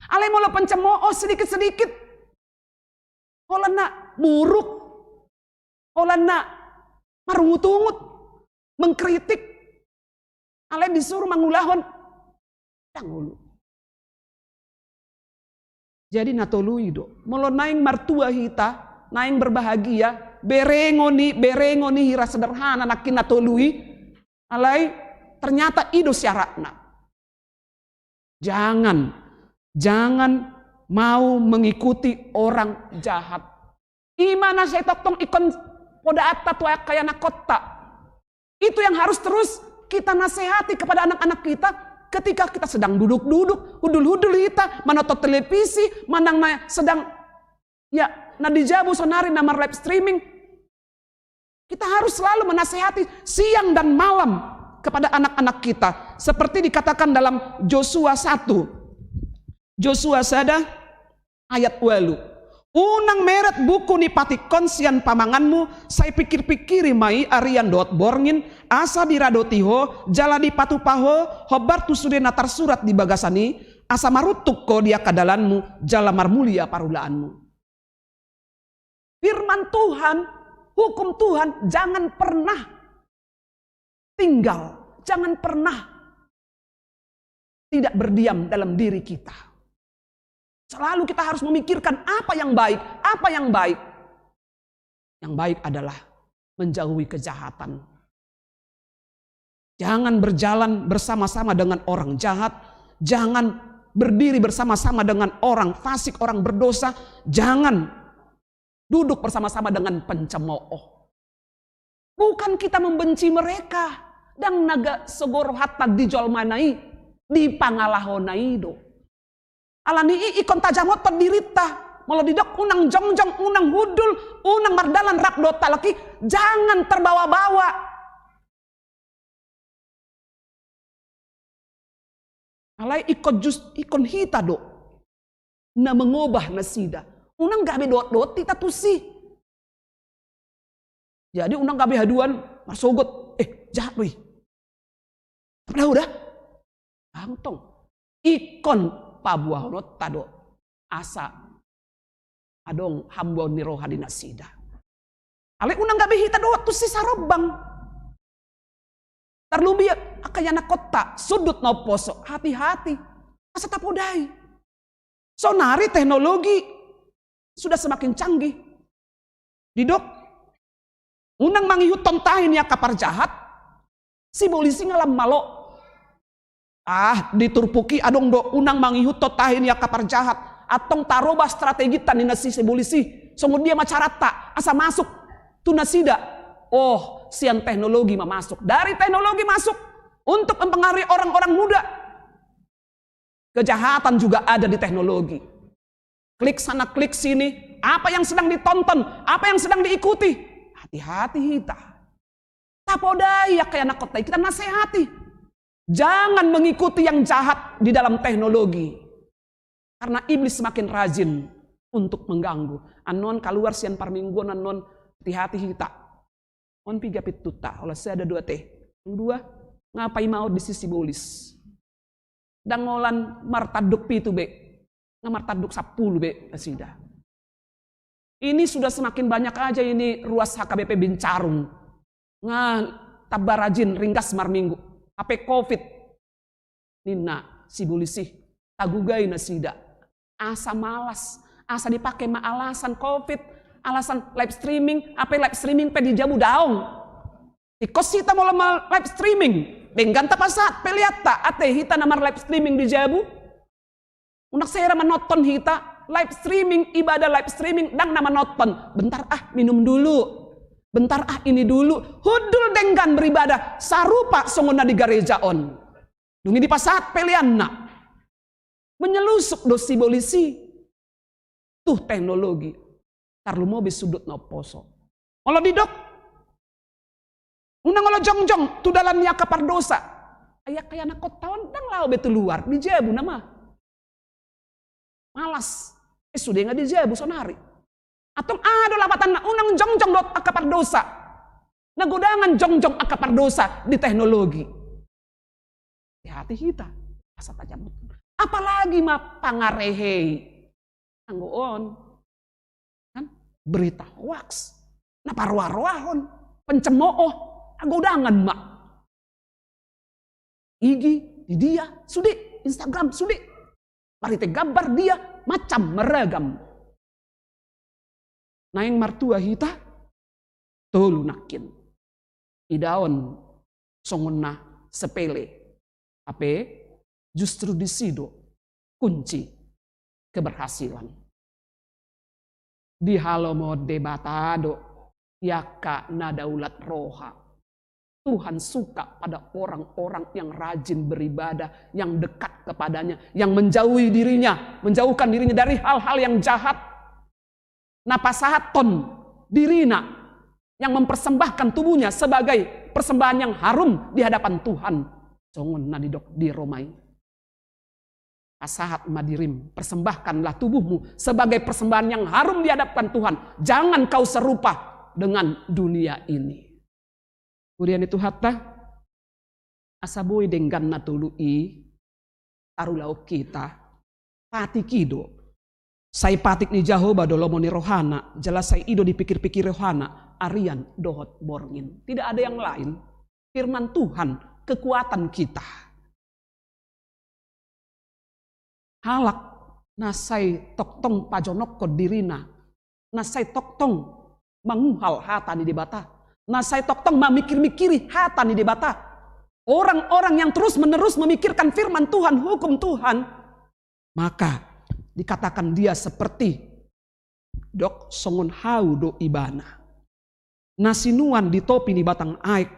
Speaker 4: Ale mau lo pencemooh sedikit-sedikit. Holana buruk. Holana marungut-ungut, mengkritik, ale disuruh mangulahon, tangulu. Jadi natolui do, molo naing martua hita, naing berbahagia, berengoni hira sederhana nakin natolui, alai ternyata ido syaratna. Jangan mau mengikuti orang jahat. Imana saya tokong ikon poda atta tua kaya nakota. Itu yang harus terus kita nasihati kepada anak-anak kita ketika kita sedang duduk-duduk, hudul-hudul kita, menonton televisi, manang sedang ya nadijabu sonari namar live streaming. Kita harus selalu menasihati siang dan malam kepada anak-anak kita. Seperti dikatakan dalam Joshua 1. Joshua 1 ayat 8. Unang meret buku ni patikon sian pamanganmu, saya pikir-pikiri mai arian dot borngin, asa biradotiho, jala di patupaho, hobar tu sudah natar surat di bagasani, asa marutuk ko dia kadalanmu, jala marmulia parulaanmu. Firman Tuhan, hukum Tuhan, jangan pernah tinggal, jangan pernah tidak berdiam dalam diri kita. Selalu kita harus memikirkan apa yang baik, apa yang baik. Yang baik adalah menjauhi kejahatan. Jangan berjalan bersama-sama dengan orang jahat, jangan berdiri bersama-sama dengan orang fasik, orang berdosa, jangan duduk bersama-sama dengan pencemooh. Bukan kita membenci mereka, dan naga segoro hatta dijol manai, di pangalahonai do. Alani ikon tajamot terdirita, malah didok unang jongjong, unang hudul, unang mardalan rak dota laki, jangan terbawa-bawa. Alai ikon hita do, na mengubah nasida, unang gabe dot tita tusi. Jadi unang gabe haduan, marsogot, jahat wih. Udah, bangtong, ikon pabuahonot tado asa adong hambon ni rohani nasida. Ale unang gabi hita doa tu si sarobang. Terlubi akayana kota sudut no poso hati-hati asa tapodai. Sonari teknologi sudah semakin canggih. Didok unang mangihut tahin ya kapar jahat si polisi ngalam malo. Diturpuki adong do unang mangihut tahin ya kapar jahat atong taroba strategi tanina si polisi Sungguh dia macarata, asa masuk. Tunasida. Oh, sian teknologi masuk. Dari teknologi masuk untuk mempengaruhi orang-orang muda. Kejahatan juga ada di teknologi. Klik sana, klik sini. Apa yang sedang ditonton, apa yang sedang diikuti. Hati-hati kita. Tapodaya kayak anak kota, kita nasihati. Jangan mengikuti yang jahat di dalam teknologi. Karena iblis semakin rajin untuk mengganggu. Anon keluar sian parmingguan anon hati-hati kita. On piga pituta, oleh saya ada 2 teh. Yang 2, ngapai mau di sisi bolis. Dangolan martaduk pitu be. Ngamartaduk 10 be asida. Ini sudah semakin banyak aja ini ruas HKBP Bincarung. Tabarajin ringkas marminggu. HP COVID. Nina si bolisi tagugai nasida. Asa malas, asa dipakai alasan COVID, alasan live streaming, apa live streaming pe dijabu daong. Ikos kita mau live streaming, bengganta pasat peliata ate hita namar live streaming dijabu. Unak saya menonton hita live streaming, ibadah live streaming dang nama nonton. Bentar minum dulu. Bentar ini dulu. Hudul denggan beribadah sarupa songona di gereja on. Dungi di pasat pelianna. Menyelusuk dosi bolisi. Tuh teknologi. Tarlu mau sudut no poso. Kalau didok. Unang kalau jongjong. Tu dalam niaka pardosa. Ayak kaya anak kotawan. Dang lau betul luar. Dijebu nama. Malas. Sudah nggak dijebu sonari. Atau ada lapatan unang jongjong dot akapar dosa. Nagodangan jongjong akapar dosa di teknologi. Hati kita. Asa tajam. Apalagi pangarehei. Anggoon. Kan? Berita hoax. Naparwar-wahon. Pencemooh. Agodangan mak. Igi di dia. Sudi. Instagram sudi. Marite gambar dia. Macam meragam. Naing martua hita. Tolu nakin. Idaon. Songona sepele. Ape? Justru di sido kunci keberhasilan. Di halomo debatado yaka nadaulat roha. Tuhan suka pada orang-orang yang rajin beribadah, yang dekat kepadanya, yang menjauhi dirinya, menjauhkan dirinya dari hal-hal yang jahat. Napasahaton dirina yang mempersembahkan tubuhnya sebagai persembahan yang harum di hadapan Tuhan. Songon nadidok di Romai. Asahat madirim, persembahkanlah tubuhmu sebagai persembahan yang harum di hadapan Tuhan. Jangan kau serupa dengan dunia ini. Kemudian itu hatta asaboi denggan natului tarulau kita pati kido. Sai patik ni Jahoba dolomo ni rohana, jelas sai ido dipikir-pikir rohana, arian dohot borngin. Tidak ada yang lain. Firman Tuhan, kekuatan kita. Halak nasai toktong pajonok kod dirina, nasai toktong manguhal hata ni debata, nasai toktong mamikir-mikiri hata ni debata. Orang-orang yang terus-menerus memikirkan firman Tuhan, hukum Tuhan, maka dikatakan dia seperti dok songon hau do ibana. Nasinuan di topi ni batang aik.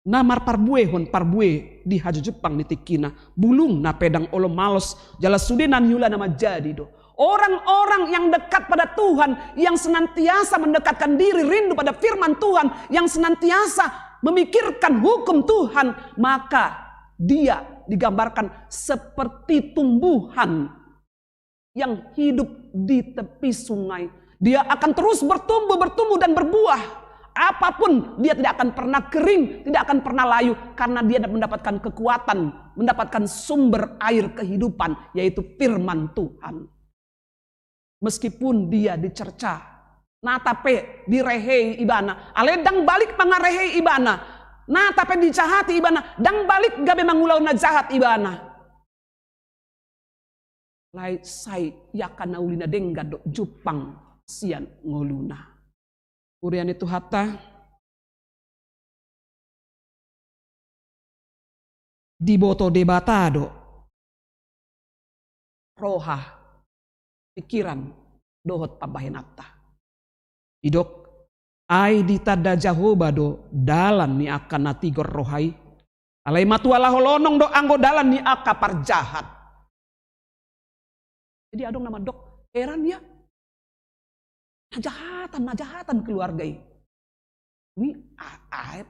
Speaker 4: Namar parbuehon parbue di haju Jepang di tikina. Bulung na pedang olom malos. Jalas sudenan yula nama jadi do. Orang-orang yang dekat pada Tuhan. Yang senantiasa mendekatkan diri rindu pada firman Tuhan. Yang senantiasa memikirkan hukum Tuhan. Maka dia digambarkan seperti tumbuhan yang hidup di tepi sungai. Dia akan terus bertumbuh dan berbuah. Apapun dia tidak akan pernah kering, tidak akan pernah layu. Karena dia mendapatkan kekuatan, mendapatkan sumber air kehidupan, yaitu firman Tuhan. Meskipun dia dicerca, nah tapi direhei ibana. Aledang balik pangarehei ibana. Nah tapi dicahati ibana. Dang balik gabe mangulau na jahat ibana. Lai sai yakana ulina dengga do Jepang sian ngoluna. Urian itu hatta diboto debatado roha pikiran dohot pabahenata. Idok ai ditada Jahoba do dalan ni akan natigor rohai. Alai matuala holonong do anggo dalan ni aka parjahat. Jadi adong nama dok heran ya. Najahatan keluarga ini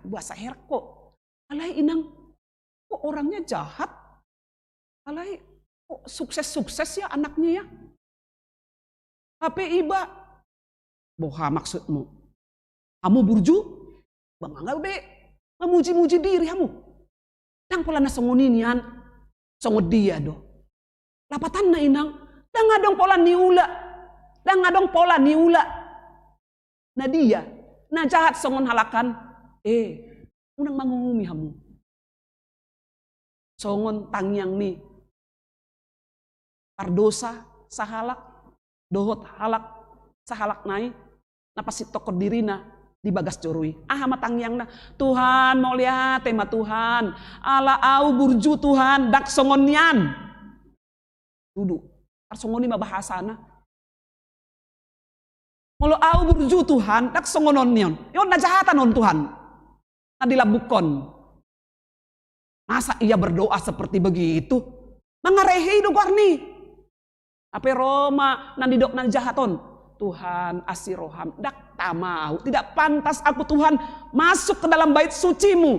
Speaker 4: bahasa her kok. Alai inang kok orangnya jahat. Alai kok sukses ya anaknya ya. HP iba. Boha maksudmu. Kamu burju? Bang anggal be. Memuji-muji diri kamu. Dang pola na songonian. Songod dia do. Lapatan na inang. Dang adong pola niula. Dang adong pola niula. Na dia. Na jahat songon halakan. Unang mangungumi kamu. Songon tangyang ni. Pardosa sahalak. Dohot halak sahalak nai napasit tokod dirina di bagas jorui matang yang na Tuhan mau lihat tema Tuhan ala au burju Tuhan dak songonian duduk arsongoni mah bahasana molo au burju Tuhan dak songononion yon najahatan on Tuhan nadilabukon masa ia berdoa seperti begitu mangarehi do nih. Apa Roma nandidok nan jahaton. Tuhan asiroham dak tamau. Tidak pantas aku Tuhan masuk ke dalam bait sucimu.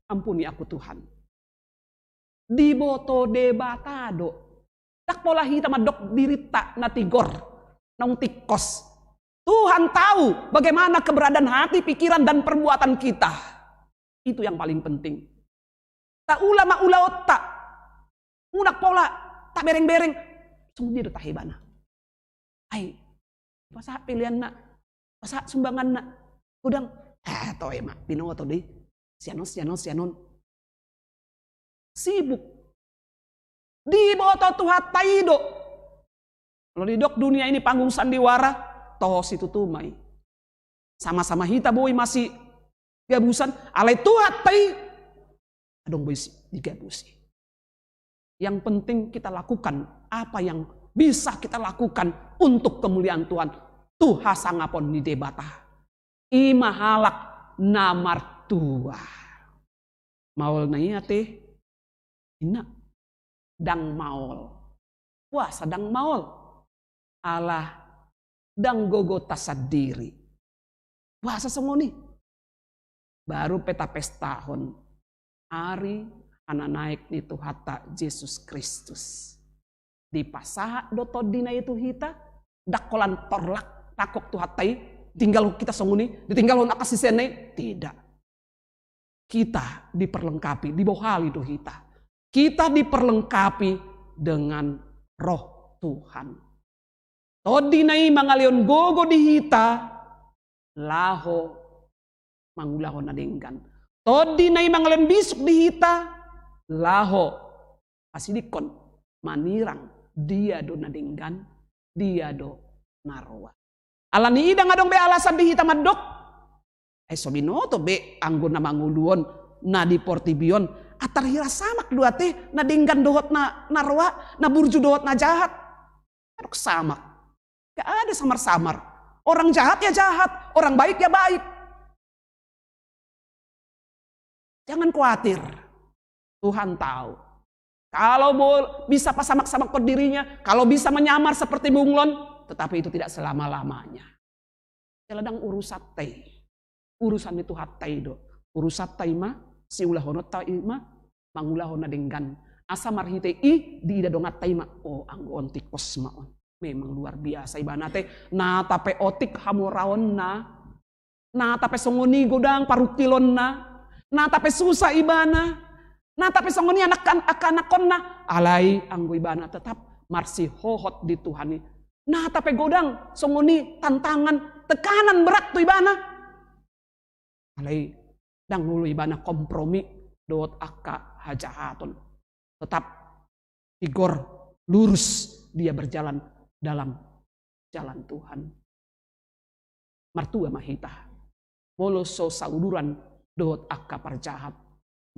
Speaker 4: Ampuni aku Tuhan. Diboto debatado. Dak pola hitam dok dirita natigor. Nong tikos. Tuhan tahu bagaimana keberadaan hati, pikiran dan perbuatan kita. Itu yang paling penting. Tak ulama ulaot tak. Unak pola tak bereng-bereng. Semua dia tahibana. Ai, masa pilihan nak, masa sumbangan nak, udang, toh emak, pino atau deh, sianon. Sibuk. Di boto Tuhan taido. Kalau di dok dunia ini panggung sandiwara, toh situ tumai. Sama-sama hita boy masih gabusan, alai Tuhan tai, adong boy digabusi. Yang penting kita lakukan apa yang bisa kita lakukan untuk kemuliaan Tuhan. Tuha sangapon ni debata. Imahalak namar tua. Maul na iya teh. Ina. Dang maul. Wah sadang maul. Allah. Dang gogota sadiri. Wah sesungguhnya. Baru peta pestahon. Ari. Anak naik itu hata Yesus Kristus. Di pasaha doto dina itu hita. Dakolan torlak takok tu hatai. Tinggal kita songuni. Ditinggal nak kasih senai. Tidak. Kita diperlengkapi. Di bawah hal itu hita. Kita diperlengkapi dengan roh Tuhan. Todinai mangalion gogo di hita. Laho. Mangulaho na denggan. Todinai mangalion bisuk di hita. Laho asidikon manirang dia do nadenggan dia do narwa alani idang adong be alasan di hitam adok sobinoto be anggo na manguluon na di portibion atar hira samak dua teh nadenggan dohot na narwa na burju dohot na jahat adok samak gak ada samar-samar orang jahat ya jahat orang baik ya baik jangan khawatir. Tuhan tahu. Kalau bisa pasamak-samak ke dirinya, kalau bisa menyamar seperti bunglon, tetapi itu tidak selama-lamanya. Celadang urusatay. Urusan itu hatay do. Urusatay ma, si ulahonot ta ima, mangulahon na denggan. Asa marhite i, di idadongatay ma. Oh, anggoon tikos maon. Memang luar biasa ibanate. Na tape otik hamoraon na. Na tape songoni godang parukilon na. Na tape susah ibana. Nah tapi songoni anak-anak na alai anggo ibana tetap marsi hohot di Tuhan. Nah tapi godang songoni tantangan tekanan berat tu ibana. Alai dang hulu ibana kompromi dot aka hajahaton. Tetap tigor lurus dia berjalan dalam jalan Tuhan. Martua mahita. Molo so sauduran dot aka parjahat.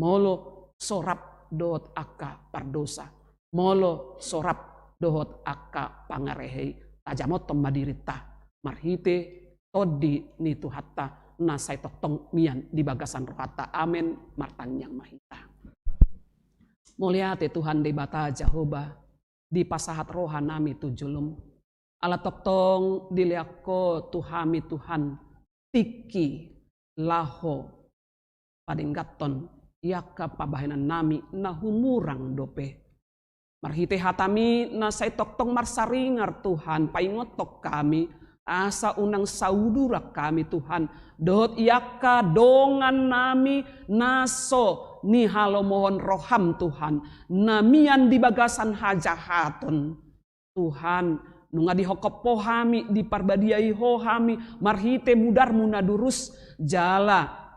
Speaker 4: Molo sorap dohot aka pardosa. Molo sorap dohot aka pangarehei. tajamot madirita marhite todi nitu hatta nasai toktong mian di bagasan rohata. Amin martang yang mahita. Mulia te Tuhan de bata Jehovah di pasahat roha nami tu julum ala toktong diliako tuhami Tuhan tiki laho padinggaton yaka pabahenan nami na humurang dope. Marhite hatami na say toktong marsaringar Tuhan paingotok kami asa unang saudura kami Tuhan dot yaka dongan nami naso ni halo mohon roham Tuhan namian di bagasan hajahaton Tuhan nunga dihokopo hami diparbadiai ho hami marhite mudar munadurus jala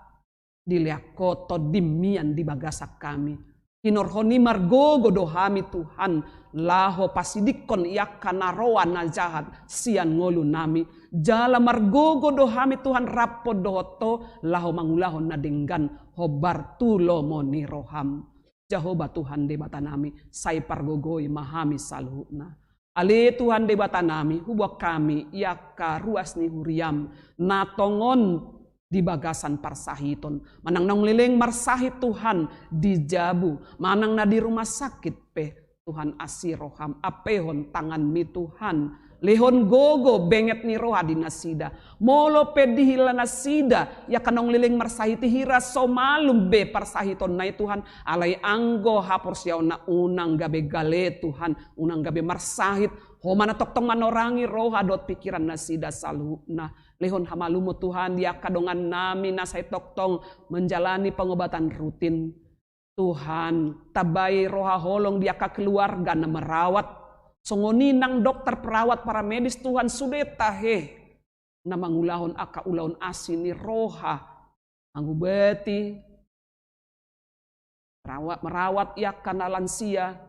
Speaker 4: diliako todimian di bagasak kami hinorhoni margogo dohami Tuhan laho pasidikon yaka naroan na jahat sian ngolu nami jala margogo dohami Tuhan rapo dohoto laho mangulahon na denggan hobar tulo moni roham Jehovah Tuhan debata nami say pargogoi mahami salhuna ale Tuhan debata nami hubak kami yaka ruas ni huriam natongon di bagasan parsahiton manang nang lileng marsahit Tuhan di jabu manang na di rumah sakit pe Tuhan asiroham apehon tangan mi Tuhan lehon gogo benget ni roha di nasida molo pe dihila nasida ya kanong lileng marsahiti hira so malum be parsahiton na Tuhan alay anggo hapor siyaw na unang gabe gale Tuhan unang gabe marsahit ho mana toktong manorangi roha dot pikiran nasida salhuna lehon hamalumo Tuhan dia kadongan nami nasay toktong menjalani pengobatan rutin Tuhan tabai roha holong dia ka keluarga na merawat songoninang dokter perawat para medis Tuhan sudah tahe na mangulahon aka ulahon asini roha anggubeti merawat ya kana lansia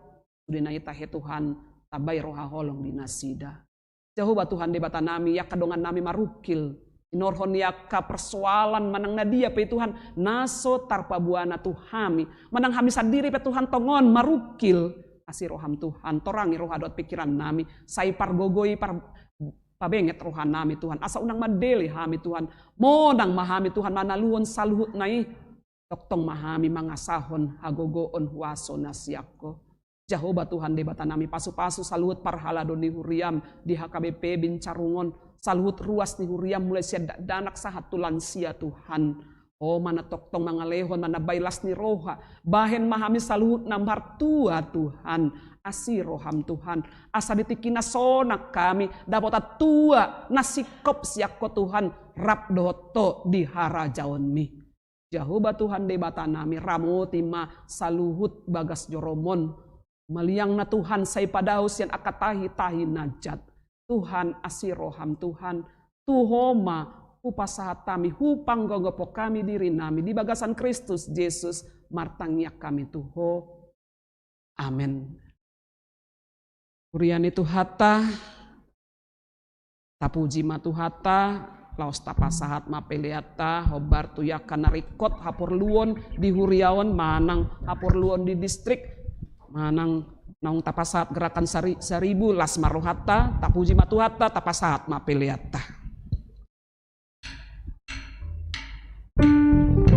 Speaker 4: sudah na tahe Tuhan tabai roha holong di nasida Jehovah Tuhan debata nami ya kadongan nami marukil inorhon ya ka persoalan manang na dia pe Tuhan naso tarpa buana Tuhami manang hami sadiri pe Tuhan tongon marukil asih roham Tuhan torangi roha dot pikiran nami say pargogoi pabenget roha nami Tuhan asa unang madeli hami Tuhan modang mahami Tuhan manaluon salhut nai toktong mahami mangasahon hagogoon huaso nasiako Jehovah Tuhan debata nami pasu-pasu saluhut parhala doni huriam di HKBP Bincarungon saluhut ruas ni huriam mulai siya danak sahat tulansia Tuhan oh mana toktong mangalehon mana bailas ni roha bahen mahami saluhut nambar tua Tuhan asih roham Tuhan asa ditikina sonak kami dapat tua nasikop siako Tuhan rap doto di harajaon mi Jehovah Tuhan debata nami ramotima saluhut bagas joromon maliang na Tuhan say padaus yang akatahi-tahi najat. Tuhan asih roham Tuhan. Tuhoma upasahat kami hupang gogopo kami diri nami di bagasan Kristus Yesus martangyak kami tuho. Amin. Kurian itu hata tapuji matuhata laos tapasahat mapeliata hobar tuyakan narikot hapur luon di huriawan manang hapur luon di distrik manang naung tapasahat gerakan seribu las marohata tapuji matuhata tapasahat mapeliata.
Speaker 5: Hidup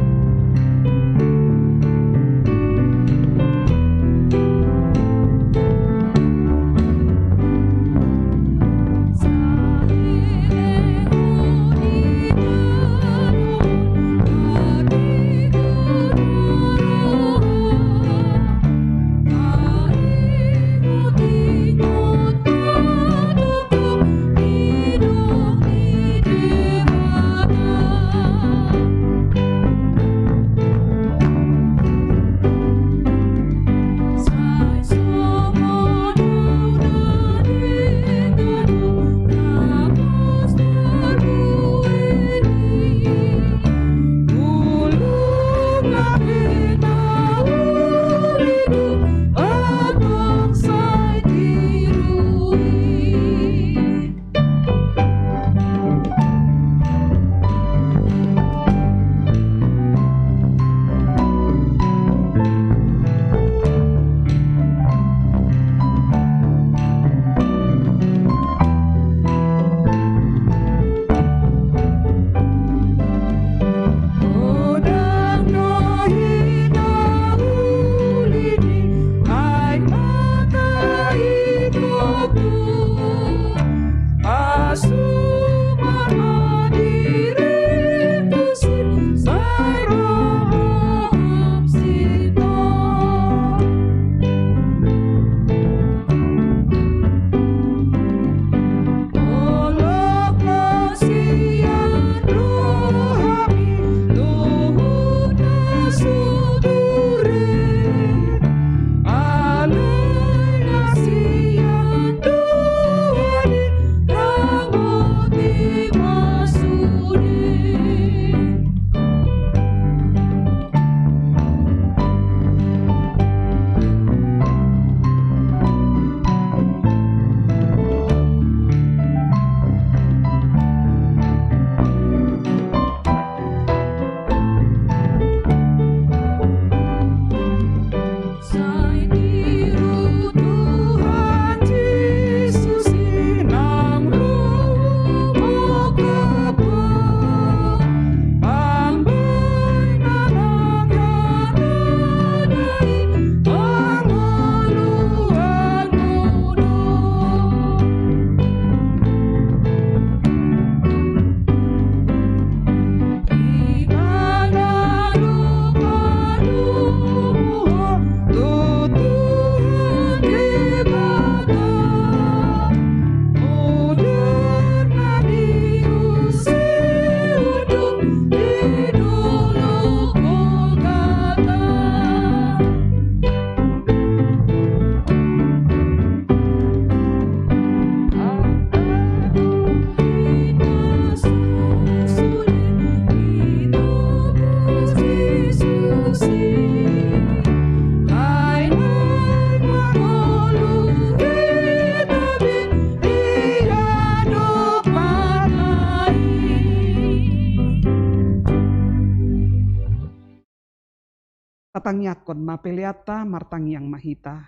Speaker 4: martangyakon mapeliata martangyang mahita.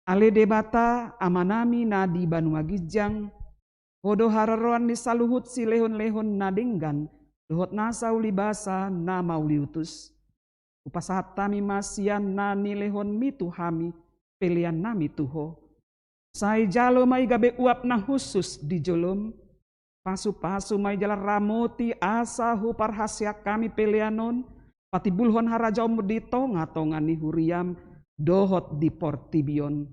Speaker 4: Ale debata amanami nadi banua gijang, hodo hararoan ni saluhut si lehon-lehon nadinggan, dohot nasa ulibasa na mauliutus. Upasahata mi masian na nilehon mitu hami, pelian nami tuho. Sai jalo may gabe uap na khusus di jolom, pasu-pasu may jalan ramoti asa hupar hasyak kami pelianon, pati bulhon harajaw mo di tonga-tonga ni huriam, dohot di portibion.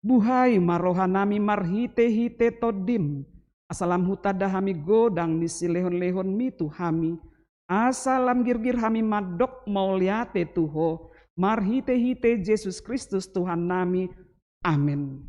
Speaker 4: Buhay marohan nami marhite-hite todim, asalam hutada hami godang ni silehon-lehon mitu hami, asalam girgir hami madok mauliate tuho, marhite-hite Yesus Kristus Tuhan nami. Amin.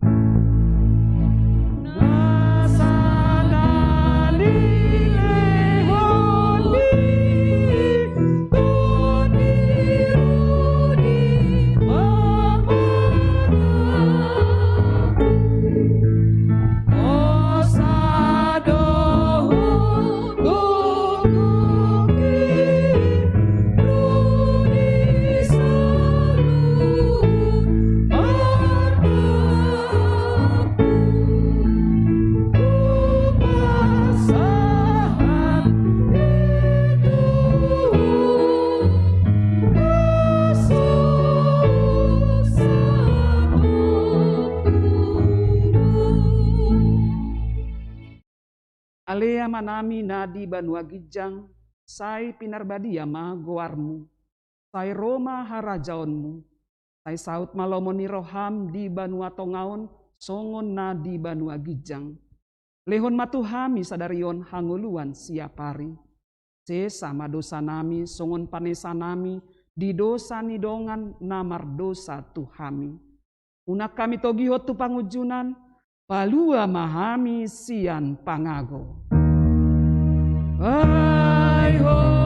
Speaker 4: Alea manami nadi banua gijang, sai pinarbadia ma goarmu, sai Roma harajaonmu, sai saut malomoni roham di banua tongaon, songon nadi banua gijang. Lehon matuhami sadarion hanguluan siapari, se sama dosa nami, songon panesa nami, di dosa nidongan namar dosa tuhami. Unak kami togihot tu pangujunan, palua mahami sian pangago. Hai ho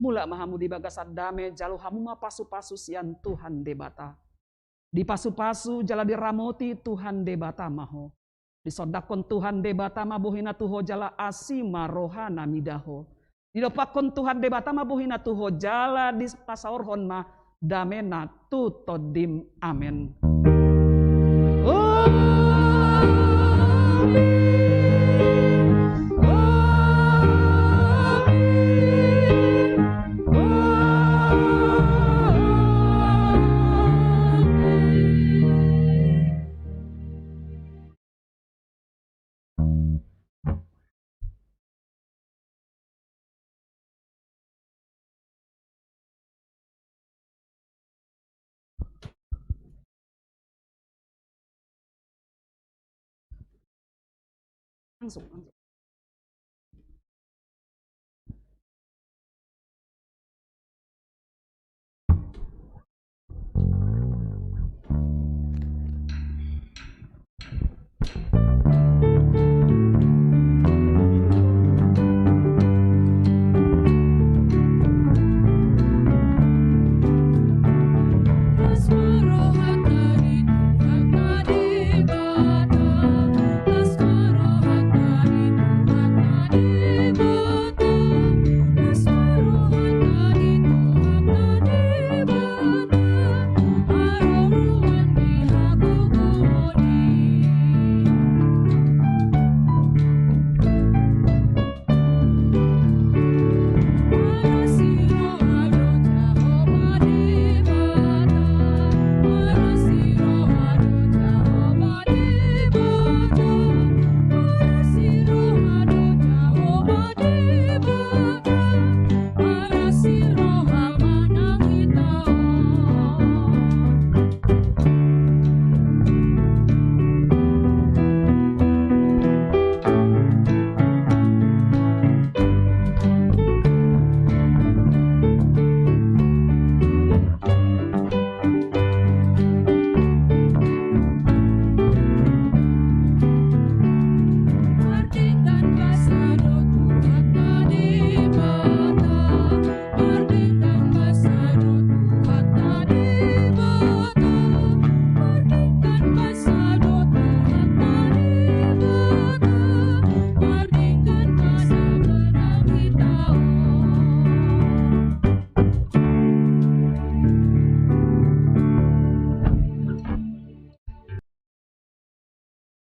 Speaker 4: mula mahamu di bagasan dame jalo hamu ma pasu-pasu sian Tuhan debata. Di pasu-pasu jala diramoti Tuhan debata maho. Di sodakon Tuhan debata mabuhina tuho jala asima rohana midaho. Di dopakon Tuhan debata mabuhina tuho jala di pasaorhon ma damena tutodim. Amen. Langsung.